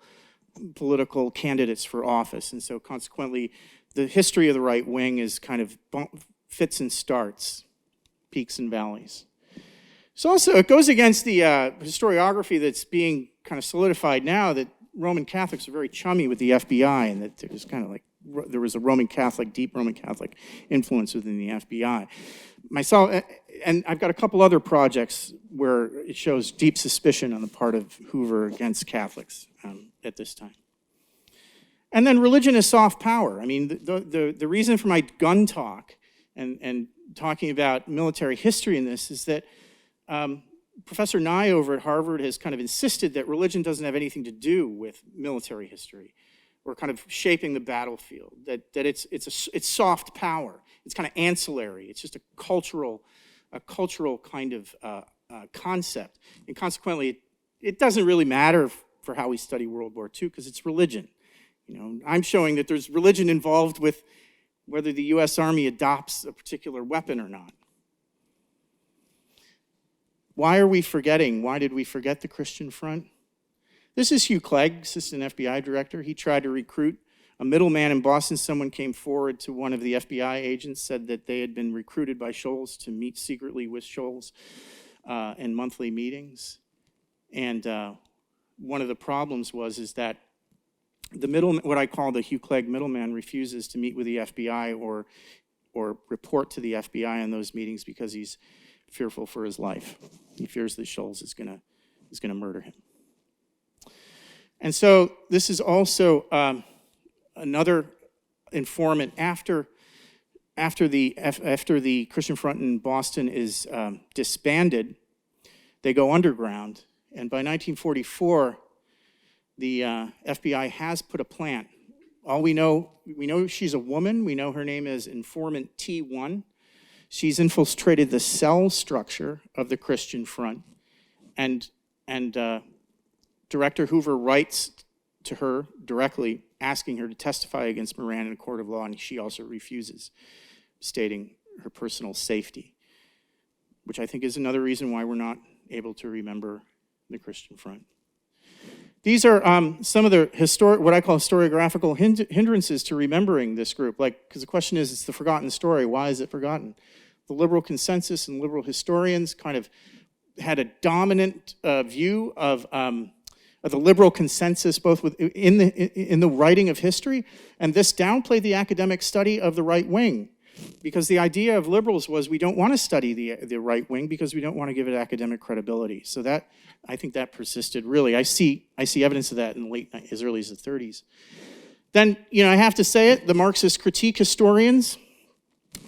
candidates for office. And so consequently, the history of the right wing is kind of fits and starts, peaks and valleys. So also, it goes against the historiography that's being kind of solidified now that Roman Catholics are very chummy with the FBI, and that there's kind of like, there was a deep Roman Catholic influence within the FBI. Myself, and I've got a couple other projects where it shows deep suspicion on the part of Hoover against Catholics at this time. And then religion is soft power. I mean, the reason for my gun talk and talking about military history in this is that Professor Nye over at Harvard has kind of insisted that religion doesn't have anything to do with military history or kind of shaping the battlefield, that it's soft power. It's kind of ancillary. It's just a cultural kind of concept. And consequently, it doesn't really matter for how we study World War II because it's religion. I'm showing that there's religion involved with whether the U.S. Army adopts a particular weapon or not. Why are we forgetting? Why did we forget the Christian Front? This is Hugh Clegg, assistant FBI director. He tried to recruit a middleman in Boston. Someone came forward to one of the FBI agents, said that they had been recruited by Scholz to meet secretly with Scholz in monthly meetings. And one of the problems is that what I call the Hugh Clegg middleman, refuses to meet with the FBI or report to the FBI in those meetings because he's fearful for his life. He fears that Scholz is going to murder him. And so this is also another informant after the Christian Front in Boston is disbanded. They go underground, and by 1944, the FBI has put a plant. All we know she's a woman. We know her name is Informant T1. She's infiltrated the cell structure of the Christian Front, and Director Hoover writes to her directly, asking her to testify against Moran in a court of law, and she also refuses, stating her personal safety, which I think is another reason why we're not able to remember the Christian Front. These are some of the what I call historiographical hindrances to remembering this group. Because the question is, it's the forgotten story. Why is it forgotten? The liberal consensus and liberal historians kind of had a dominant view of the liberal consensus, both in the writing of history, and this downplayed the academic study of the right wing, because the idea of liberals was we don't want to study the right wing because we don't want to give it academic credibility. So that, I think that persisted really. I see evidence of that in the late, as early as the 30s. Then, I have to say it, the Marxist critique historians,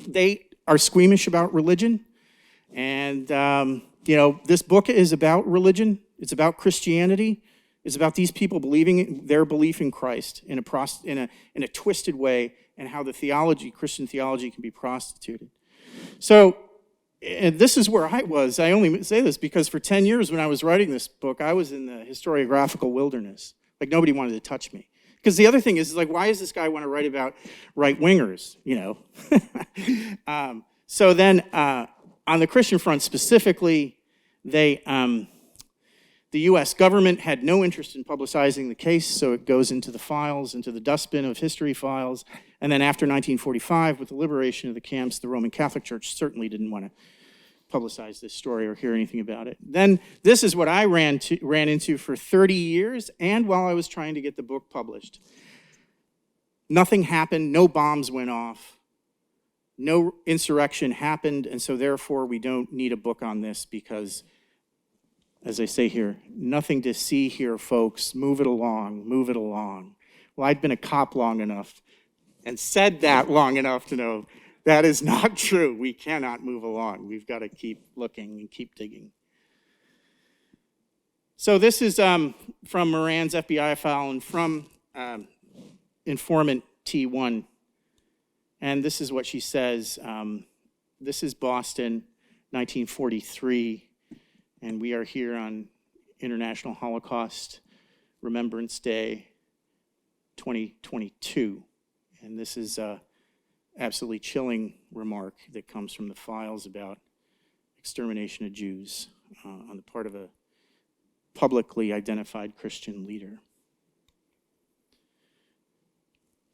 they are squeamish about religion. And, this book is about religion. It's about Christianity. It's about these people believing their belief in Christ in a twisted way, and how the Christian theology can be prostituted. So, and this is where I was. I only say this because for 10 years when I was writing this book, I was in the historiographical wilderness. Like, nobody wanted to touch me. Because the other thing is like, why does this guy want to write about right-wingers, So then, on the Christian front specifically, the U.S. government had no interest in publicizing the case, so it goes into the files, into the dustbin of history files. And then after 1945, with the liberation of the camps, the Roman Catholic Church certainly didn't want to publicize this story or hear anything about it. Then this is what I ran into for 30 years, and while I was trying to get the book published. Nothing happened, no bombs went off, no insurrection happened, and so therefore we don't need a book on this because, as I say here, nothing to see here, folks. Move it along, move it along. Well, I'd been a cop long enough and said that long enough to know that is not true. We cannot move along. We've got to keep looking and keep digging. So this is from Moran's FBI file and from informant T1. And this is what she says. This is Boston, 1943. And we are here on International Holocaust Remembrance Day 2022. And this is an absolutely chilling remark that comes from the files about extermination of Jews on the part of a publicly identified Christian leader.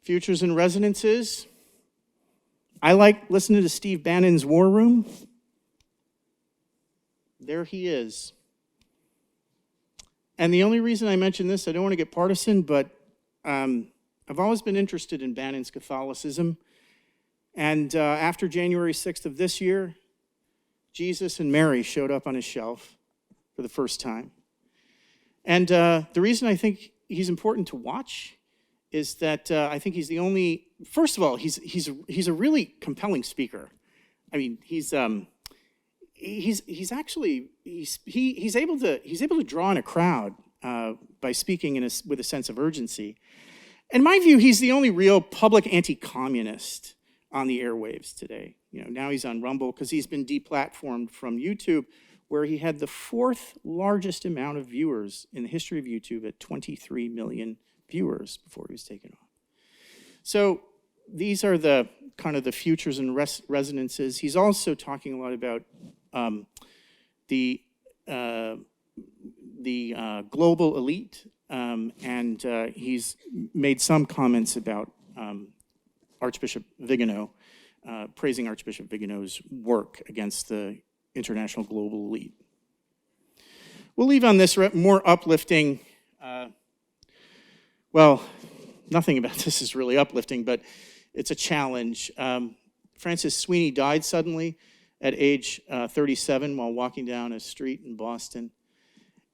Futures and resonances. I like listening to Steve Bannon's War Room. There he is. And the only reason I mention this, I don't want to get partisan, but I've always been interested in Bannon's Catholicism. And after January 6th of this year, Jesus and Mary showed up on his shelf for the first time. And the reason I think he's important to watch is that I think he's the only, first of all, he's a really compelling speaker. I mean, he's able to draw in a crowd by speaking with a sense of urgency. In my view, he's the only real public anti-communist on the airwaves today. Now he's on Rumble because he's been deplatformed from YouTube, where he had the 4th largest amount of viewers in the history of YouTube at 23 million viewers before he was taken off. So these are the kind of the futures and resonances. He's also talking a lot about the global elite, and he's made some comments about Archbishop Vigano, praising Archbishop Vigano's work against the international global elite. We'll leave on this more uplifting, well, nothing about this is really uplifting, but it's a challenge. Frances Sweeney died suddenly at age 37 while walking down a street in Boston.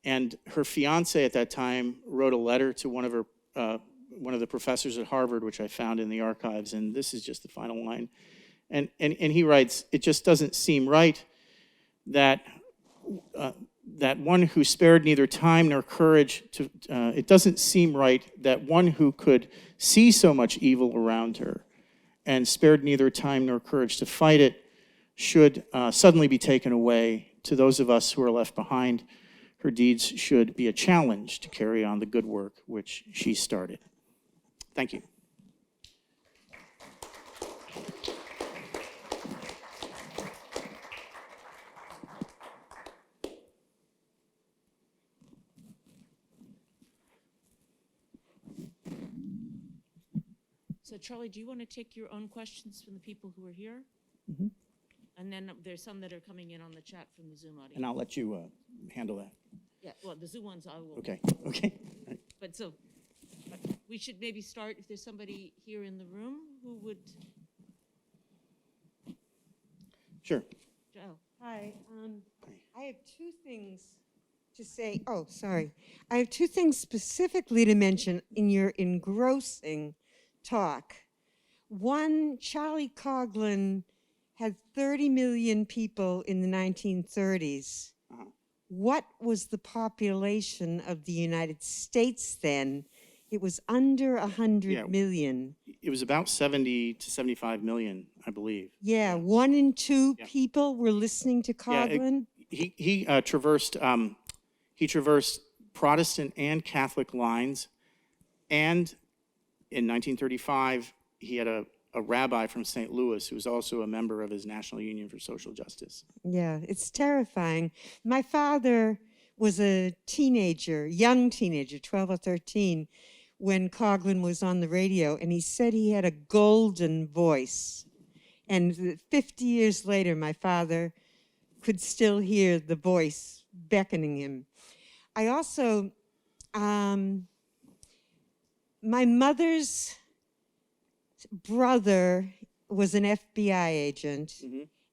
And her fiance at that time wrote a letter to one of the professors at Harvard, which I found in the archives, and this is just the final line. And he writes, "It just doesn't seem right that one who spared neither time nor courage to, it doesn't seem right that one who could see so much evil around her and spared neither time nor courage to fight it should suddenly be taken away. To those of us who are left behind, her deeds should be a challenge to carry on the good work which she started." Thank you. So Charlie, do you want to take your own questions from the people who are here? Mm-hmm. And then there's some that are coming in on the chat from the Zoom audience. And I'll let you handle that. Yeah, well, the Zoom ones I will. Okay, okay. All right. But so, we should maybe start, if there's somebody here in the room who would, Sure. oh, Hi, I have two things to say. Oh, sorry. I have two things specifically to mention in your engrossing talk. One, Charlie Coughlin had 30 million people in the 1930s. Uh-huh. What was the population of the United States then? It was under 100 million. It was about 70 to 75 million, I believe. Yeah, 1 in 2 people were listening to Coughlin. He traversed Protestant and Catholic lines, and in 1935 he had a rabbi from St. Louis who was also a member of his National Union for Social Justice. Yeah, it's terrifying. My father was a teenager, young teenager, 12 or 13, when Coughlin was on the radio, and he said he had a golden voice. And 50 years later, my father could still hear the voice beckoning him. I also, my mother's brother was an FBI agent,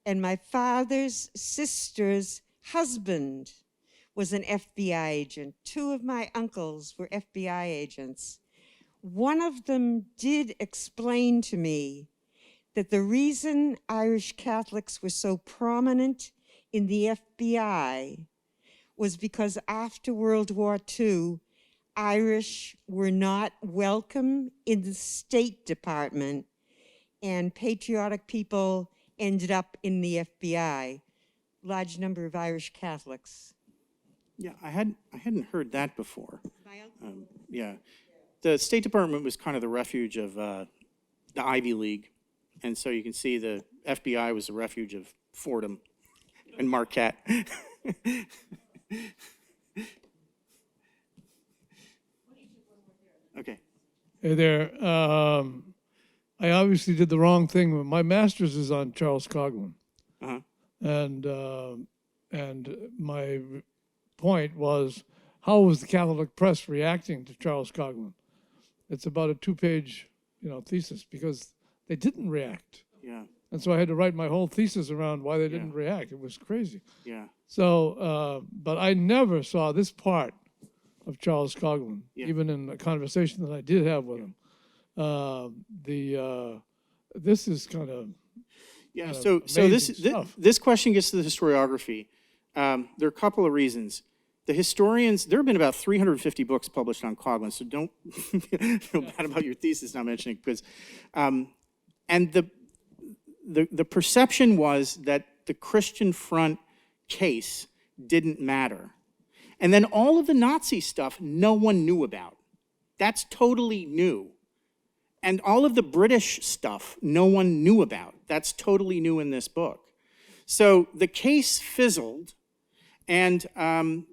and my father's sister's husband was an FBI agent. 2 of my uncles were FBI agents. One of them did explain to me that the reason Irish Catholics were so prominent in the FBI was because after World War II, Irish were not welcome in the State Department, and patriotic people ended up in the FBI. Large number of Irish Catholics. Yeah, I hadn't heard that before. Yeah, the State Department was kind of the refuge of the Ivy League, and so you can see the FBI was the refuge of Fordham and Marquette. Okay. Hey there. I obviously did the wrong thing. But my master's is on Charles Coughlin, and my point was, how was the Catholic press reacting to Charles Coughlin? It's about a 2-page, thesis, because they didn't react. Yeah. And so I had to write my whole thesis around why they didn't react. It was crazy. Yeah. So, but I never saw this part of Charles Coughlin, even in a conversation that I did have with him. This is kind of So this question gets to the historiography. There are a couple of reasons. The historians, there have been about 350 books published on Coughlin, so don't feel bad about your thesis not mentioning it, because, and the perception was that the Christian Front case didn't matter. And then all of the Nazi stuff no one knew about. That's totally new. And all of the British stuff no one knew about. That's totally new in this book. So the case fizzled, and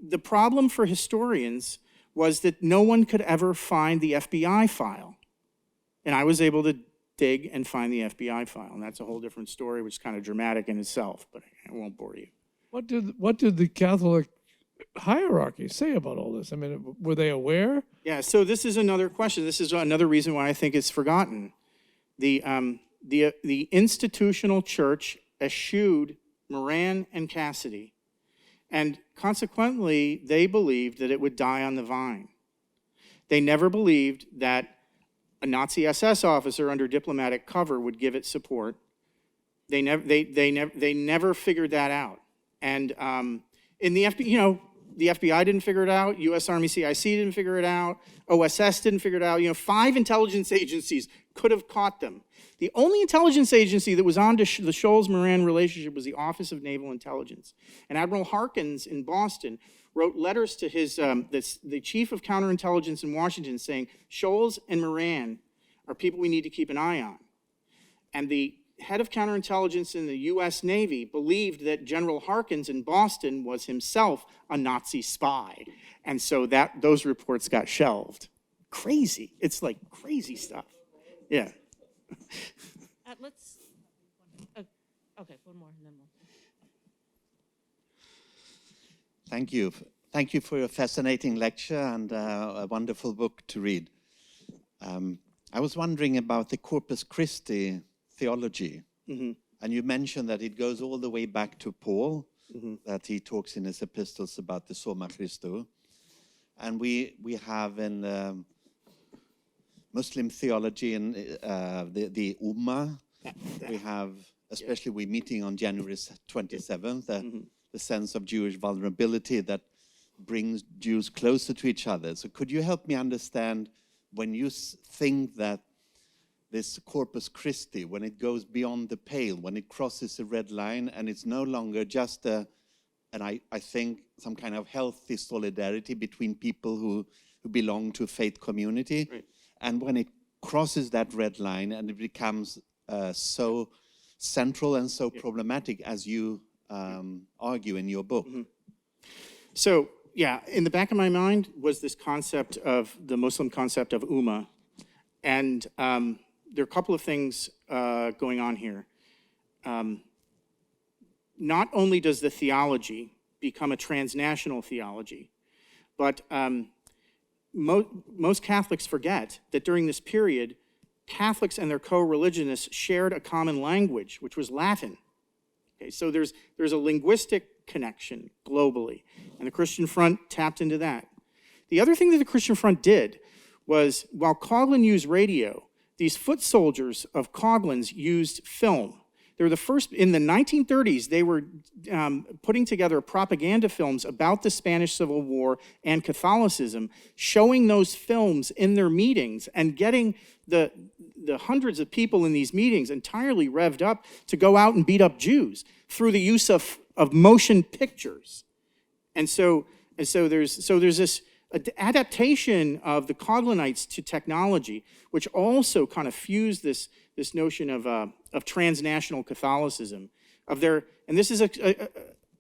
the problem for historians was that no one could ever find the FBI file. And I was able to dig and find the FBI file, and that's a whole different story, which is kind of dramatic in itself, but I won't bore you. What did the Catholic hierarchy say about all this? I mean, were they aware? Yeah, so this is another question. This is another reason why I think it's forgotten. The institutional church eschewed Moran and Cassidy, and consequently, they believed that it would die on the vine. They never believed that a Nazi SS officer under diplomatic cover would give it support. They never figured that out. And in the FBI, the FBI didn't figure it out. U.S. Army CIC didn't figure it out. OSS didn't figure it out. 5 intelligence agencies could have caught them. The only intelligence agency that was on to the Scholes-Moran relationship was the Office of Naval Intelligence. And Admiral Harkins in Boston wrote letters to his the chief of counterintelligence in Washington saying, Scholes and Moran are people we need to keep an eye on. And the head of counterintelligence in the U.S. Navy believed that General Harkins in Boston was himself a Nazi spy. And so those reports got shelved. Crazy. It's like crazy stuff. Yeah. Okay, one more, and then we'll. Thank you. Thank you for your fascinating lecture and a wonderful book to read. I was wondering about the Corpus Christi theology. And you mentioned that it goes all the way back to Paul, that he talks in his epistles about the Soma Christou. And we have in Muslim theology in the Ummah, we have, especially we're meeting on January 27th, the sense of Jewish vulnerability that brings Jews closer to each other. So could you help me understand when you think that this Corpus Christi, when it goes beyond the pale, when it crosses a red line and it's no longer just I think some kind of healthy solidarity between people who belong to a faith community, right. And when it crosses that red line and it becomes so central and so problematic as you argue in your book. So, yeah, in the back of my mind was this concept of the Muslim concept of Ummah. And there are a couple of things going on here. Not only does the theology become a transnational theology, but most Catholics forget that during this period, Catholics and their co-religionists shared a common language, which was Latin. Okay, so there's a linguistic connection globally, and the Christian Front tapped into that. The other thing that the Christian Front did was, while Coughlin used radio, these foot soldiers of Coughlin's used film. They were the first, in the 1930s, they were putting together propaganda films about the Spanish Civil War and Catholicism, showing those films in their meetings and getting the hundreds of people in these meetings entirely revved up to go out and beat up Jews through the use of motion pictures. And so there's this adaptation of the Coughlinites to technology, which also kind of fused this notion of transnational Catholicism, and this is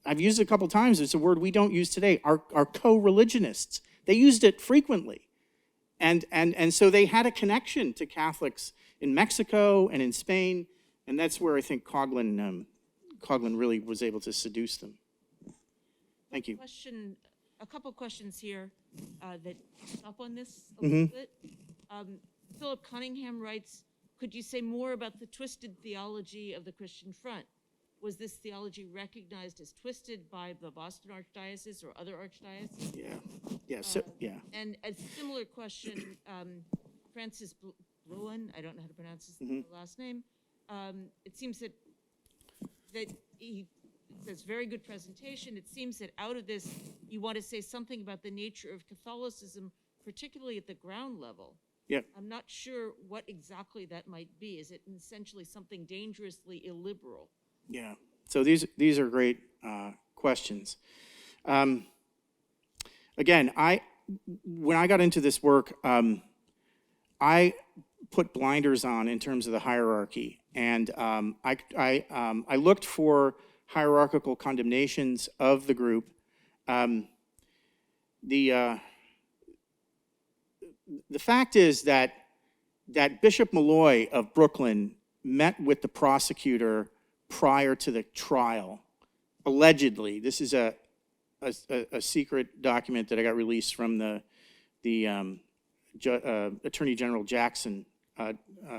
I've used it a couple times. It's a word we don't use today. Our co-religionists, they used it frequently, and so they had a connection to Catholics in Mexico and in Spain, and that's where I think Coughlin really was able to seduce them. Thank you. A couple questions here that pick up on this a little bit. Philip Cunningham writes, could you say more about the twisted theology of the Christian Front? Was this theology recognized as twisted by the Boston Archdiocese or other archdioceses? Yeah. And a similar question, Francis Bluin, I don't know how to pronounce his last name. It seems that he says very good presentation. It seems that out of this, you want to say something about the nature of Catholicism, particularly at the ground level. Yeah. I'm not sure what exactly that might be. Is it essentially something dangerously illiberal? Yeah. So these are great questions. Again, when I got into this work, I put blinders on in terms of the hierarchy, and I looked for hierarchical condemnations of the group. The fact is that Bishop Malloy of Brooklyn met with the prosecutor prior to the trial, allegedly. This is a secret document that I got released from the Attorney General Jackson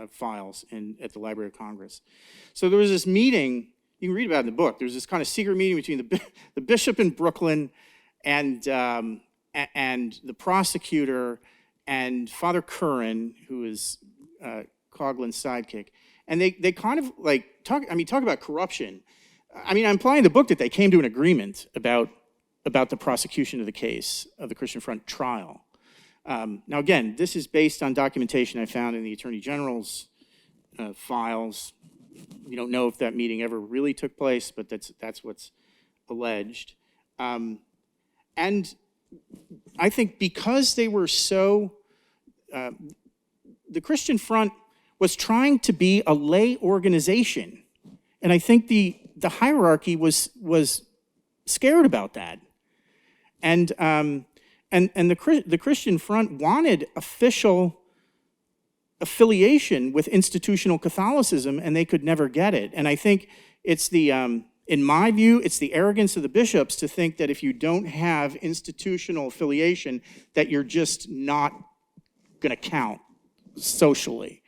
files at the Library of Congress. So there was this meeting, you can read about it in the book, there was this kind of secret meeting between the bishop in Brooklyn and the prosecutor and Father Curran, who is Coughlin's sidekick. And they kind of like, talk about corruption. I mean, I'm implying in the book that they came to an agreement about the prosecution of the case of the Christian Front trial. Now, again, this is based on documentation I found in the Attorney General's files. We don't know if that meeting ever really took place, but that's what's alleged. And I think because they were so, the Christian Front was trying to be a lay organization, and I think the hierarchy was scared about that, and the Christian Front wanted official affiliation with institutional Catholicism, and they could never get it. And I think in my view, it's the arrogance of the bishops to think that if you don't have institutional affiliation, that you're just not going to count socially.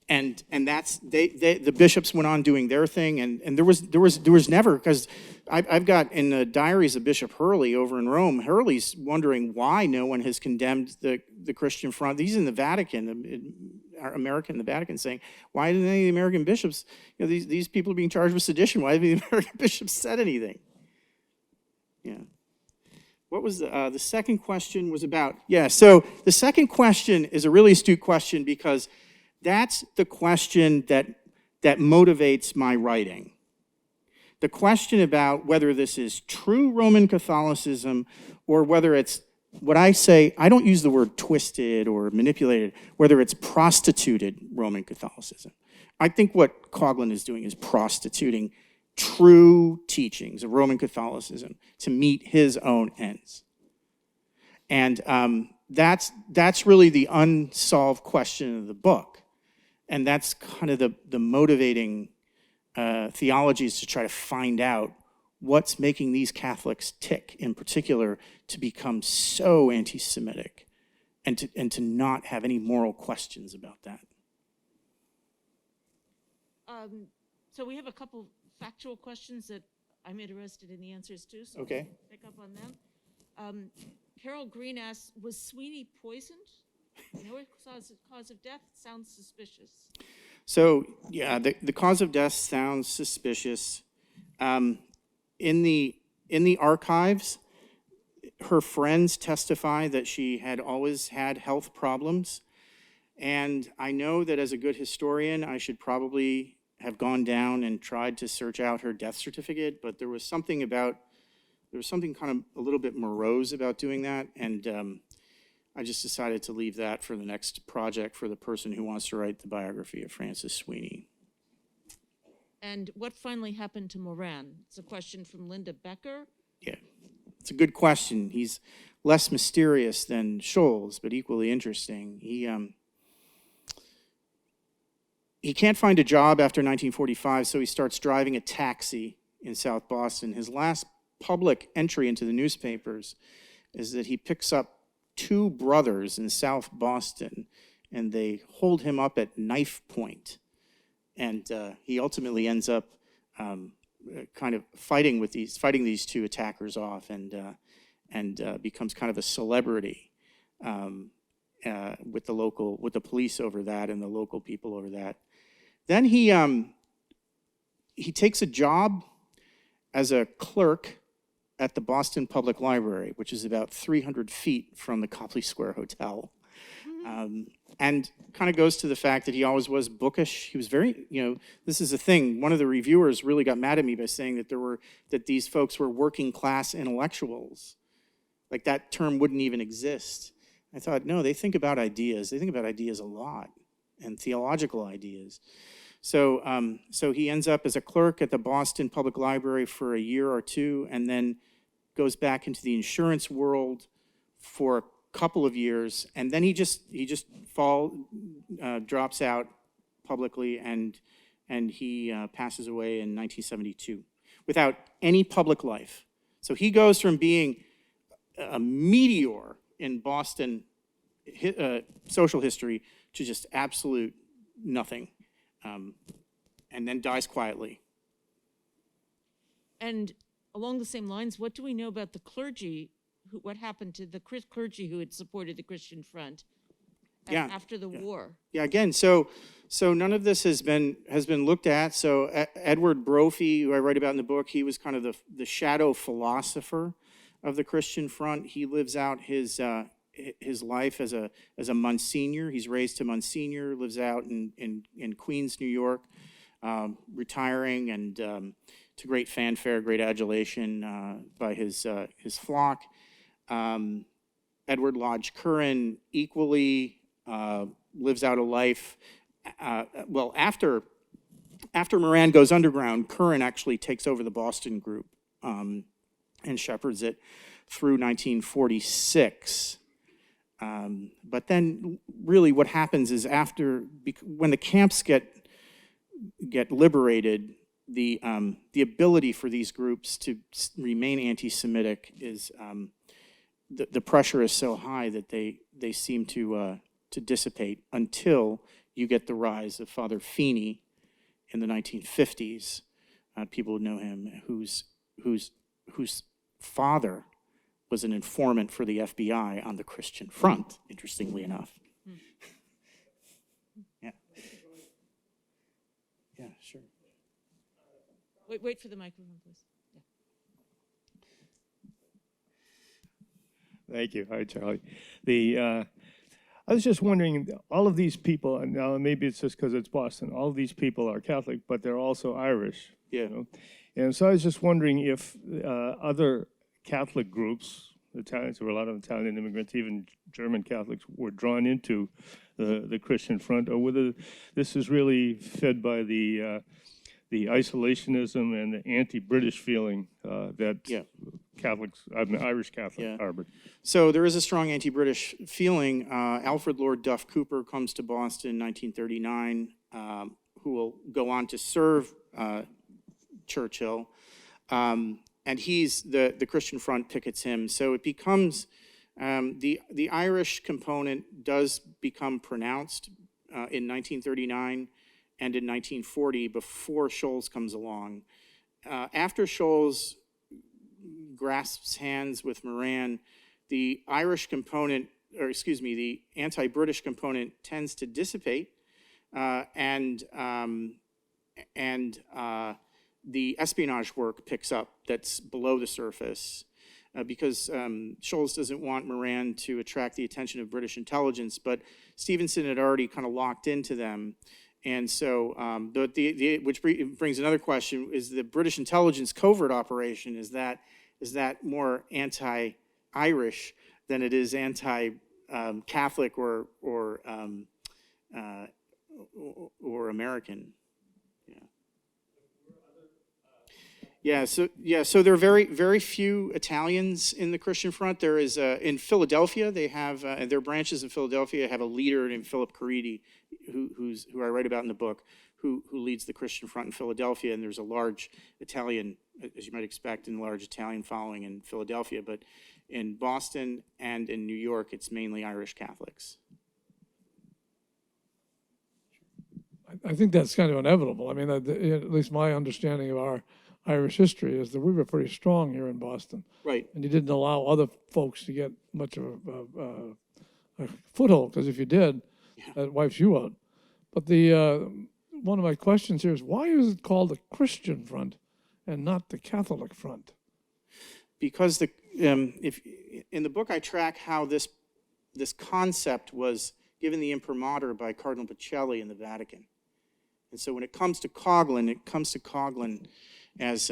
And that's the bishops went on doing their thing, and there was never, because I've got in the diaries of Bishop Hurley over in Rome. Hurley's wondering why no one has condemned the Christian Front. He's in the Vatican, American in the Vatican, saying, why didn't any of the American bishops, these people are being charged with sedition, why haven't the American bishops said anything? Yeah. What was the second question was about? Yeah, so the second question is a really astute question, because that's the question that motivates my writing. The question about whether this is true Roman Catholicism or whether it's what I say, I don't use the word twisted or manipulated, whether it's prostituted Roman Catholicism. I think what Coughlin is doing is prostituting true teachings of Roman Catholicism to meet his own ends. And that's really the unsolved question of the book. And that's kind of the motivating theology, is to try to find out what's making these Catholics tick in particular to become so anti-Semitic and to not have any moral questions about that. So we have a couple factual questions that I'm interested in the answers to, so Okay. we'll pick up on them. Carol Green asks, was Sweeney poisoned? No cause of death? Sounds suspicious. So, yeah, the cause of death sounds suspicious. In the archives, her friends testify that she had always had health problems. And I know that as a good historian, I should probably have gone down and tried to search out her death certificate, but there was something kind of a little bit morose about doing that, and I just decided to leave that for the next project for the person who wants to write the biography of Francis Sweeney. And what finally happened to Moran? It's a question from Linda Becker. Yeah, it's a good question. He's less mysterious than Scholes, but equally interesting. He can't find a job after 1945, so he starts driving a taxi in South Boston. His last public entry into the newspapers is that he picks up two brothers in South Boston, and they hold him up at knife point. And he ultimately ends up kind of fighting these two attackers off, and becomes kind of a celebrity with the police over that and the local people over that. Then he takes a job as a clerk at the Boston Public Library, which is about 300 feet from the Copley Square Hotel. And kind of goes to the fact that he always was bookish. He was very, this is a thing. One of the reviewers really got mad at me by saying that these folks were working class intellectuals. Like that term wouldn't even exist. I thought, no, they think about ideas. They think about ideas a lot, and theological ideas. So he ends up as a clerk at the Boston Public Library for a year or two, and then goes back into the insurance world for a couple of years, and then he just drops out publicly, and he passes away in 1972 without any public life. So he goes from being a meteor in Boston social history to just absolute nothing, and then dies quietly. And along the same lines, what do we know about the clergy? What happened to the clergy who had supported the Christian Front after the war? Yeah, again, so none of this has been looked at. So Edward Brophy, who I write about in the book, he was kind of the shadow philosopher of the Christian Front. He lives out his life as a Monsignor. He's raised to Monsignor, lives out in Queens, New York, retiring, and to great fanfare, great adulation by his flock. Edward Lodge Curran equally lives out a life. Well, after Moran goes underground, Curran actually takes over the Boston group and shepherds it through 1946. But then really what happens is when the camps get liberated, the ability for these groups to remain anti-Semitic is, the pressure is so high that they seem to dissipate until you get the rise of Father Feeney in the 1950s. People would know him, whose father was an informant for the FBI on the Christian front, interestingly enough. Yeah. Yeah, sure. Wait for the microphone, please. Thank you. Hi, Charlie. I was just wondering, all of these people, and now maybe it's just because it's Boston, all of these people are Catholic, but they're also Irish. Yeah. You know? And so I was just wondering if other Catholic groups, Italians, there were a lot of Italian immigrants, even German Catholics, were drawn into the Christian front, or whether this is really fed by the isolationism and the anti-British feeling that Catholics, Irish Catholics, harbored. So there is a strong anti-British feeling. Alfred Lord Duff Cooper comes to Boston in 1939, who will go on to serve Churchill. And he's, the Christian Front pickets him. So it becomes, the Irish component does become pronounced in 1939 and in 1940 before Sholes comes along. After Sholes grasps hands with Moran, the Irish component, or excuse me, the anti-British component tends to dissipate, and the espionage work picks up that's below the surface, because Sholes doesn't want Moran to attract the attention of British intelligence, but Stevenson had already kind of locked into them. And so, which brings another question: is the British intelligence covert operation, is that more anti-Irish than it is anti-Catholic or American? So there are very few Italians in the Christian Front. There is in Philadelphia. They have their branches in Philadelphia have a leader named Philip Caridi, who I write about in the book, who leads the Christian Front in Philadelphia. And there's a large Italian, as you might expect, a large Italian following in Philadelphia. But in Boston and in New York, it's mainly Irish Catholics. I think that's kind of inevitable. I mean, at least my understanding of our Irish history is that we were pretty strong here in Boston. Right. And you didn't allow other folks to get much of a foothold, because if you did, that wipes you out. But one of my questions here is, why is it called the Christian Front and not the Catholic Front? Because if in the book I track how this concept was given the imprimatur by Cardinal Pacelli in the Vatican. And so when it comes to Coghlan, as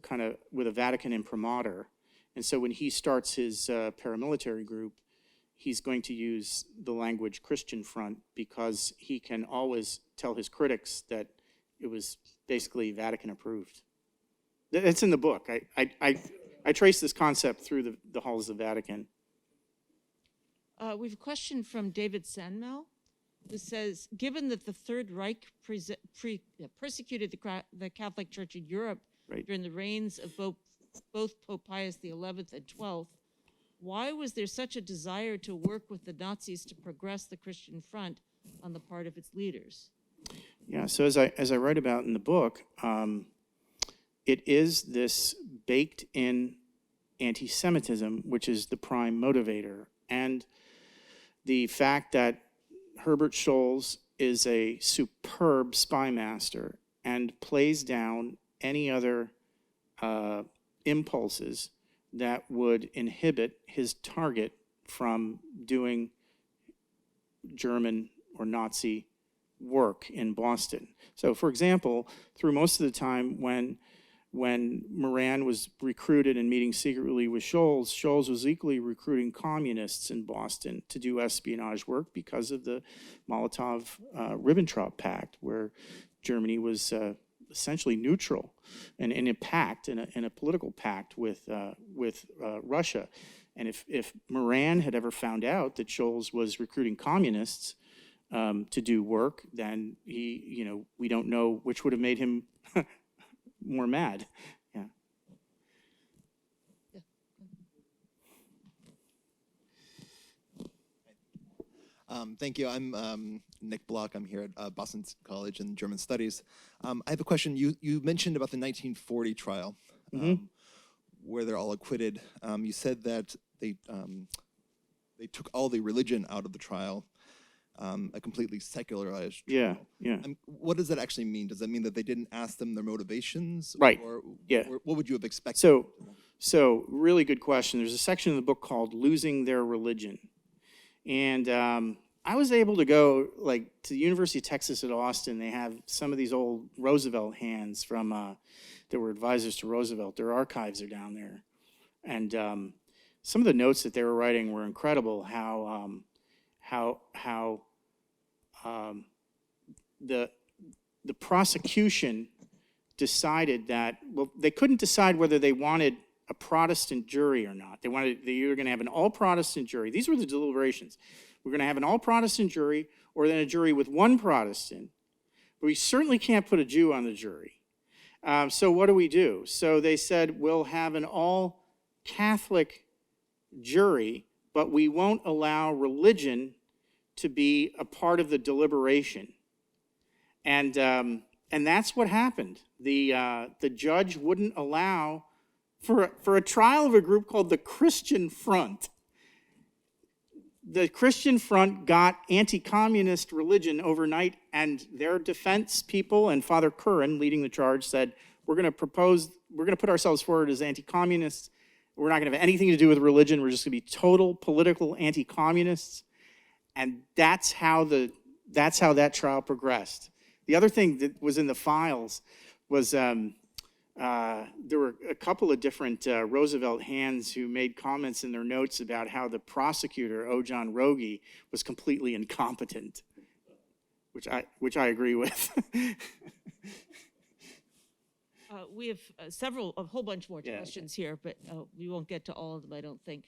kind of with a Vatican imprimatur. And so when he starts his paramilitary group, he's going to use the language Christian Front, because he can always tell his critics that it was basically Vatican approved. It's in the book. I trace this concept through the halls of the Vatican. We have a question from David Sandmel, who says, given that the Third Reich persecuted the Catholic Church in Europe during the reigns of both Pope Pius XI and XII, why was there such a desire to work with the Nazis to progress the Christian Front on the part of its leaders? Yeah, so as I write about in the book, it is this baked-in anti-Semitism, which is the prime motivator, and the fact that Herbert Sholes is a superb spy master and plays down any other impulses that would inhibit his target from doing German or Nazi work in Boston. So, for example, through most of the time when Moran was recruited and meeting secretly with Sholes was equally recruiting communists in Boston to do espionage work because of the Molotov-Ribbentrop Pact, where Germany was essentially neutral and in a pact, in a political pact with Russia. And if Moran had ever found out that Sholes was recruiting communists, to do work, then we don't know which would have made him more mad. Yeah. Thank you. I'm Nick Block. I'm here at Boston College in German Studies. I have a question. You mentioned about the 1940 trial, where they're all acquitted. You said that they took all the religion out of the trial, a completely secularized trial. Yeah. What does that actually mean? Does that mean that they didn't ask them their motivations? Right. Or Yeah. what would you have expected? So really good question. There's a section in the book called "Losing Their Religion," and I was able to go to the University of Texas at Austin. They have some of these old Roosevelt hands from that were advisors to Roosevelt. Their archives are down there, and some of the notes that they were writing were incredible. How the prosecution decided that, well, they couldn't decide whether they wanted a Protestant jury or not. They were going to have an all-Protestant jury. These were the deliberations. We're going to have an all-Protestant jury, or then a jury with one Protestant. But we certainly can't put a Jew on the jury. So what do we do? So they said, we'll have an all-Catholic jury, but we won't allow religion to be a part of the deliberation. And that's what happened. The judge wouldn't allow, for a trial of a group called the Christian Front. The Christian Front got anti-communist religion overnight, and their defense people and Father Curran, leading the charge, said, we're going to put ourselves forward as anti-communists. We're not going to have anything to do with religion. We're just going to be total political anti-communists. And that's how that trial progressed. The other thing that was in the files was there were a couple of different Roosevelt hands who made comments in their notes about how the prosecutor, O. John Rogie, was completely incompetent, which I agree with. We have a whole bunch more questions here, but we won't get to all of them, I don't think.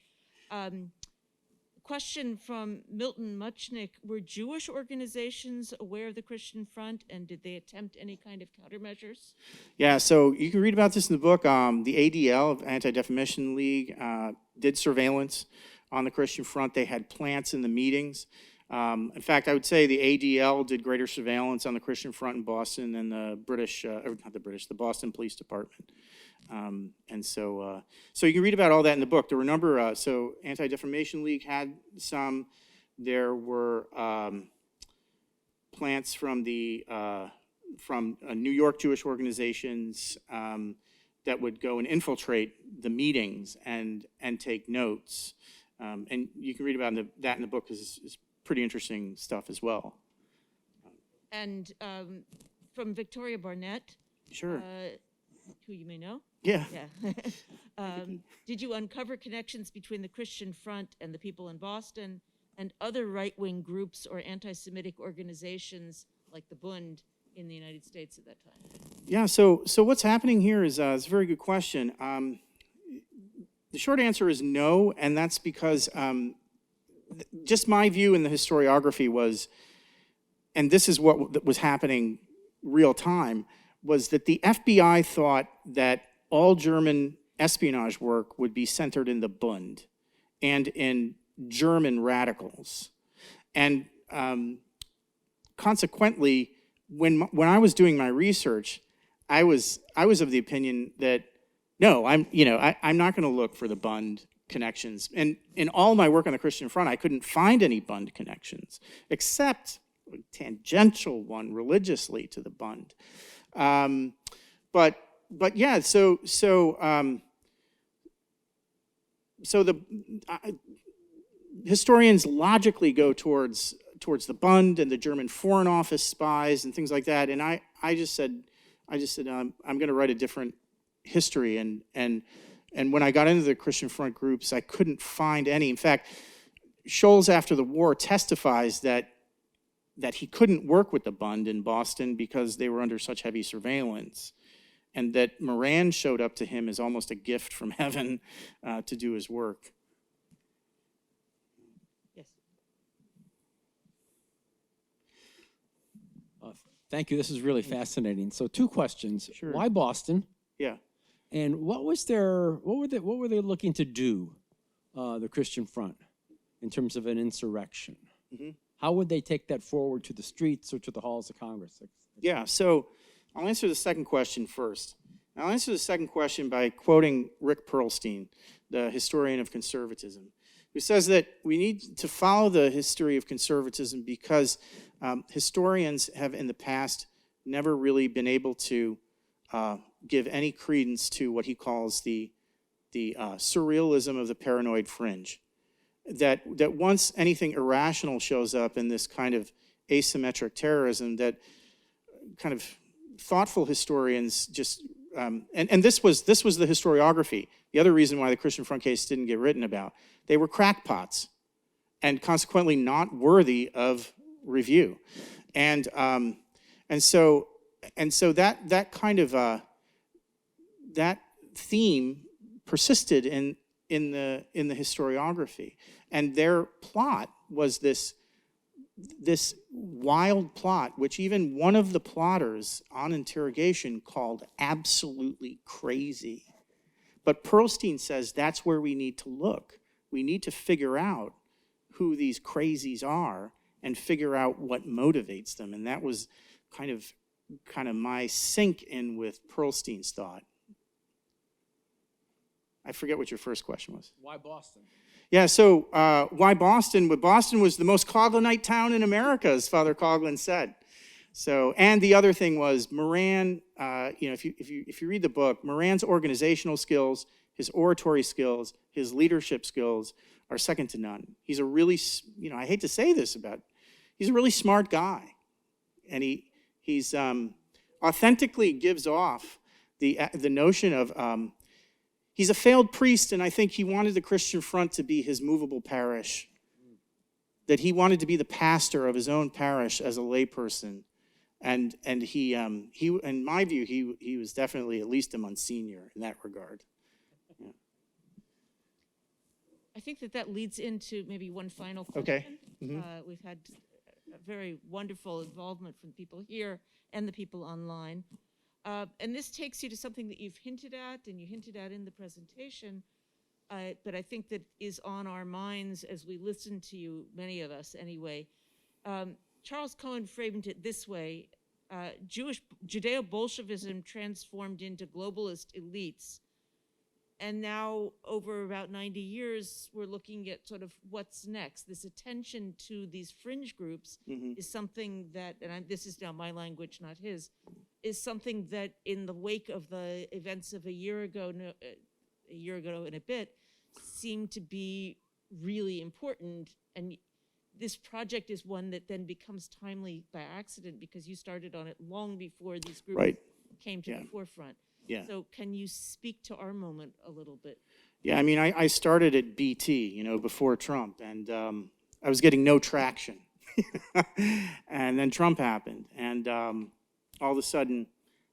Question from Milton Muchnick: were Jewish organizations aware of the Christian Front, and did they attempt any kind of countermeasures? Yeah, so you can read about this in the book. The ADL, Anti-Defamation League, did surveillance on the Christian Front. They had plants in the meetings. In fact, I would say the ADL did greater surveillance on the Christian Front in Boston than the the Boston Police Department. And so you can read about all that in the book. There were a number, so Anti-Defamation League had some. There were plants from New York Jewish organizations that would go and infiltrate the meetings and take notes. And you can read about that in the book, because it's pretty interesting stuff as well. And from Victoria Barnett, Sure. who you may know. Yeah. Did you uncover connections between the Christian Front and the people in Boston and other right-wing groups or anti-Semitic organizations like the Bund in the United States at that time? Yeah, so what's happening here is it's a very good question. The short answer is no, and that's because just my view in the historiography was, and this is what was happening real time, was that the FBI thought that all German espionage work would be centered in the Bund and in German radicals. And consequently, when I was doing my research, I was of the opinion that no, I'm not going to look for the Bund connections. And in all my work on the Christian Front, I couldn't find any Bund connections, except a tangential one religiously to the Bund. But yeah, so the historians logically go towards the Bund and the German Foreign Office spies and things like that. And I just said I'm going to write a different history. And when I got into the Christian Front groups, I couldn't find any. In fact, Scholz after the war testifies that he couldn't work with the Bund in Boston because they were under such heavy surveillance, and that Moran showed up to him as almost a gift from heaven to do his work. Yes. Thank you. This is really fascinating. So 2 questions. Sure. Why Boston? Yeah. And what were they looking to do, the Christian Front, in terms of an insurrection? How would they take that forward to the streets or to the halls of Congress? Yeah, so I'll answer the second question first. I'll answer the second question by quoting Rick Perlstein, the historian of conservatism, who says that we need to follow the history of conservatism because historians have in the past never really been able to give any credence to what he calls the surrealism of the paranoid fringe. That once anything irrational shows up in this kind of asymmetric terrorism, that kind of thoughtful historians just and this was the historiography. The other reason why the Christian Front case didn't get written about, they were crackpots, and consequently not worthy of review, and so that kind of that theme persisted in the historiography, and their plot was this wild plot, which even one of the plotters on interrogation called absolutely crazy. But Perlstein says that's where we need to look. We need to figure out who these crazies are and figure out what motivates them. And that was kind of my sink in with Perlstein's thought. I forget what your first question was. Why Boston? Yeah, so why Boston? But Boston was the most Coughlinite town in America, as Father Coughlin said. So, and the other thing was Moran. If you read the book, Moran's organizational skills, his oratory skills, his leadership skills are second to none. He's a really, I hate to say this he's a really smart guy, and he's authentically gives off the notion of. He's a failed priest, and I think he wanted the Christian Front to be his movable parish, that he wanted to be the pastor of his own parish as a layperson, and he in my view, he was definitely at least a Monsignor in that regard. Yeah. I think that leads into maybe one final question. Okay. We've had a very wonderful involvement from the people here and the people online. And this takes you to something that you've hinted at, and you hinted at in the presentation, but I think that is on our minds as we listen to you, many of us anyway. Charles Cohen framed it this way: Judeo-Bolshevism transformed into globalist elites. And now, over about 90 years, we're looking at sort of what's next. This attention to these fringe groups is something that, and this is now my language, not his, is something that in the wake of the events of a year ago and a bit, seemed to be really important. And this project is one that then becomes timely by accident because you started on it long before these groups came to the forefront. Yeah. So can you speak to our moment a little bit? Yeah, I mean, I started at BT, before Trump, and I was getting no traction. And then Trump happened, and all of a sudden,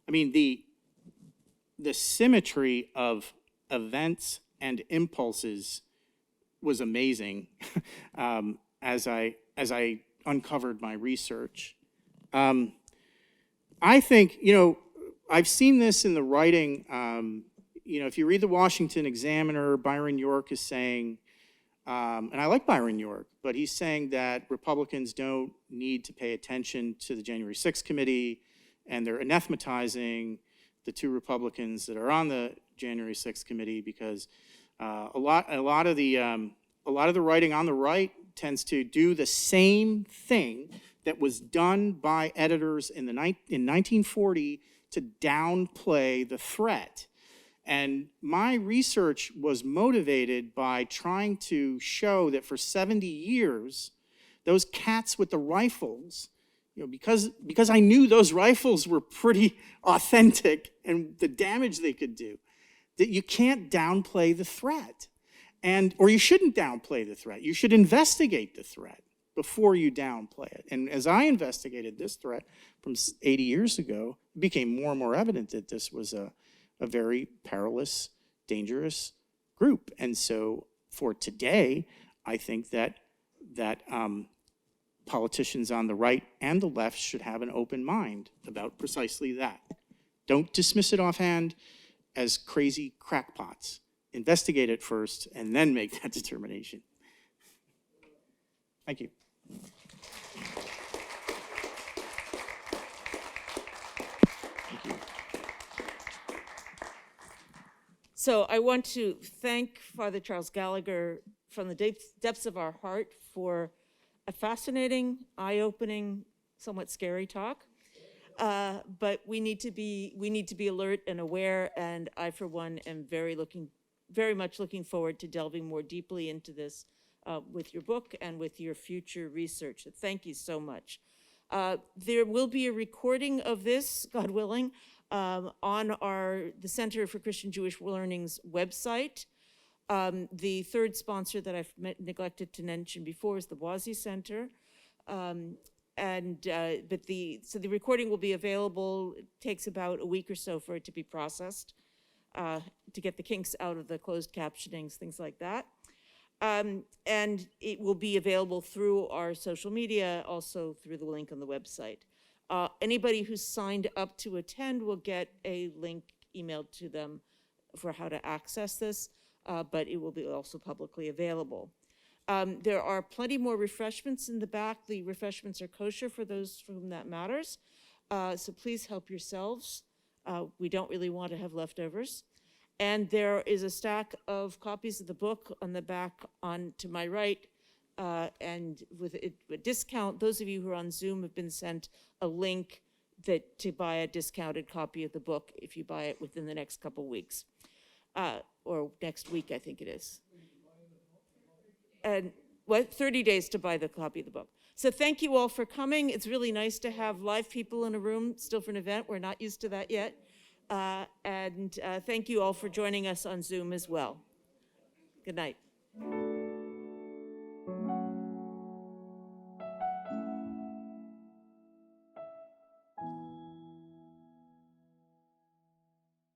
I mean, the symmetry of events and impulses was amazing as I uncovered my research. I think, I've seen this in the writing. If you read the Washington Examiner, Byron York is saying, and I like Byron York, but he's saying that Republicans don't need to pay attention to the January 6th committee, and they're anathematizing the 2 Republicans that are on the January 6th committee because a lot of the writing on the right tends to do the same thing that was done by editors in 1940 to downplay the threat. And my research was motivated by trying to show that for 70 years, those cats with the rifles, because I knew those rifles were pretty authentic and the damage they could do, that you can't downplay the threat. Or you shouldn't downplay the threat. You should investigate the threat before you downplay it. And as I investigated this threat from 80 years ago, it became more and more evident that this was a very perilous, dangerous group. And so for today, I think that politicians on the right and the left should have an open mind about precisely that. Don't dismiss it offhand as crazy crackpots. Investigate it first and then make that determination. Thank you. Thank you. So I want to thank Father Charles Gallagher from the depths of our heart for a fascinating, eye-opening, somewhat scary talk. But we need to be alert and aware, and I, for one, am very much looking forward to delving more deeply into this with your book and with your future research. So thank you so much. There will be a recording of this, God willing, on the Center for Christian Jewish Learning's website. The third sponsor that I've neglected to mention before is the Wazi Center. But the recording will be available. It takes about a week or so for it to be processed, to get the kinks out of the closed captionings, things like that. And it will be available through our social media, also through the link on the website. Anybody who's signed up to attend will get a link emailed to them for how to access this, but it will be also publicly available. There are plenty more refreshments in the back. The refreshments are kosher for those for whom that matters. So please help yourselves. We don't really want to have leftovers. And there is a stack of copies of the book on the back on to my right. And with a discount, those of you who are on Zoom have been sent a link to buy a discounted copy of the book if you buy it within the next couple weeks. Or next week, I think it is. And 30 days to buy the copy of the book. So thank you all for coming. It's really nice to have live people in a room still for an event. We're not used to that yet. And thank you all for joining us on Zoom as well. Good night.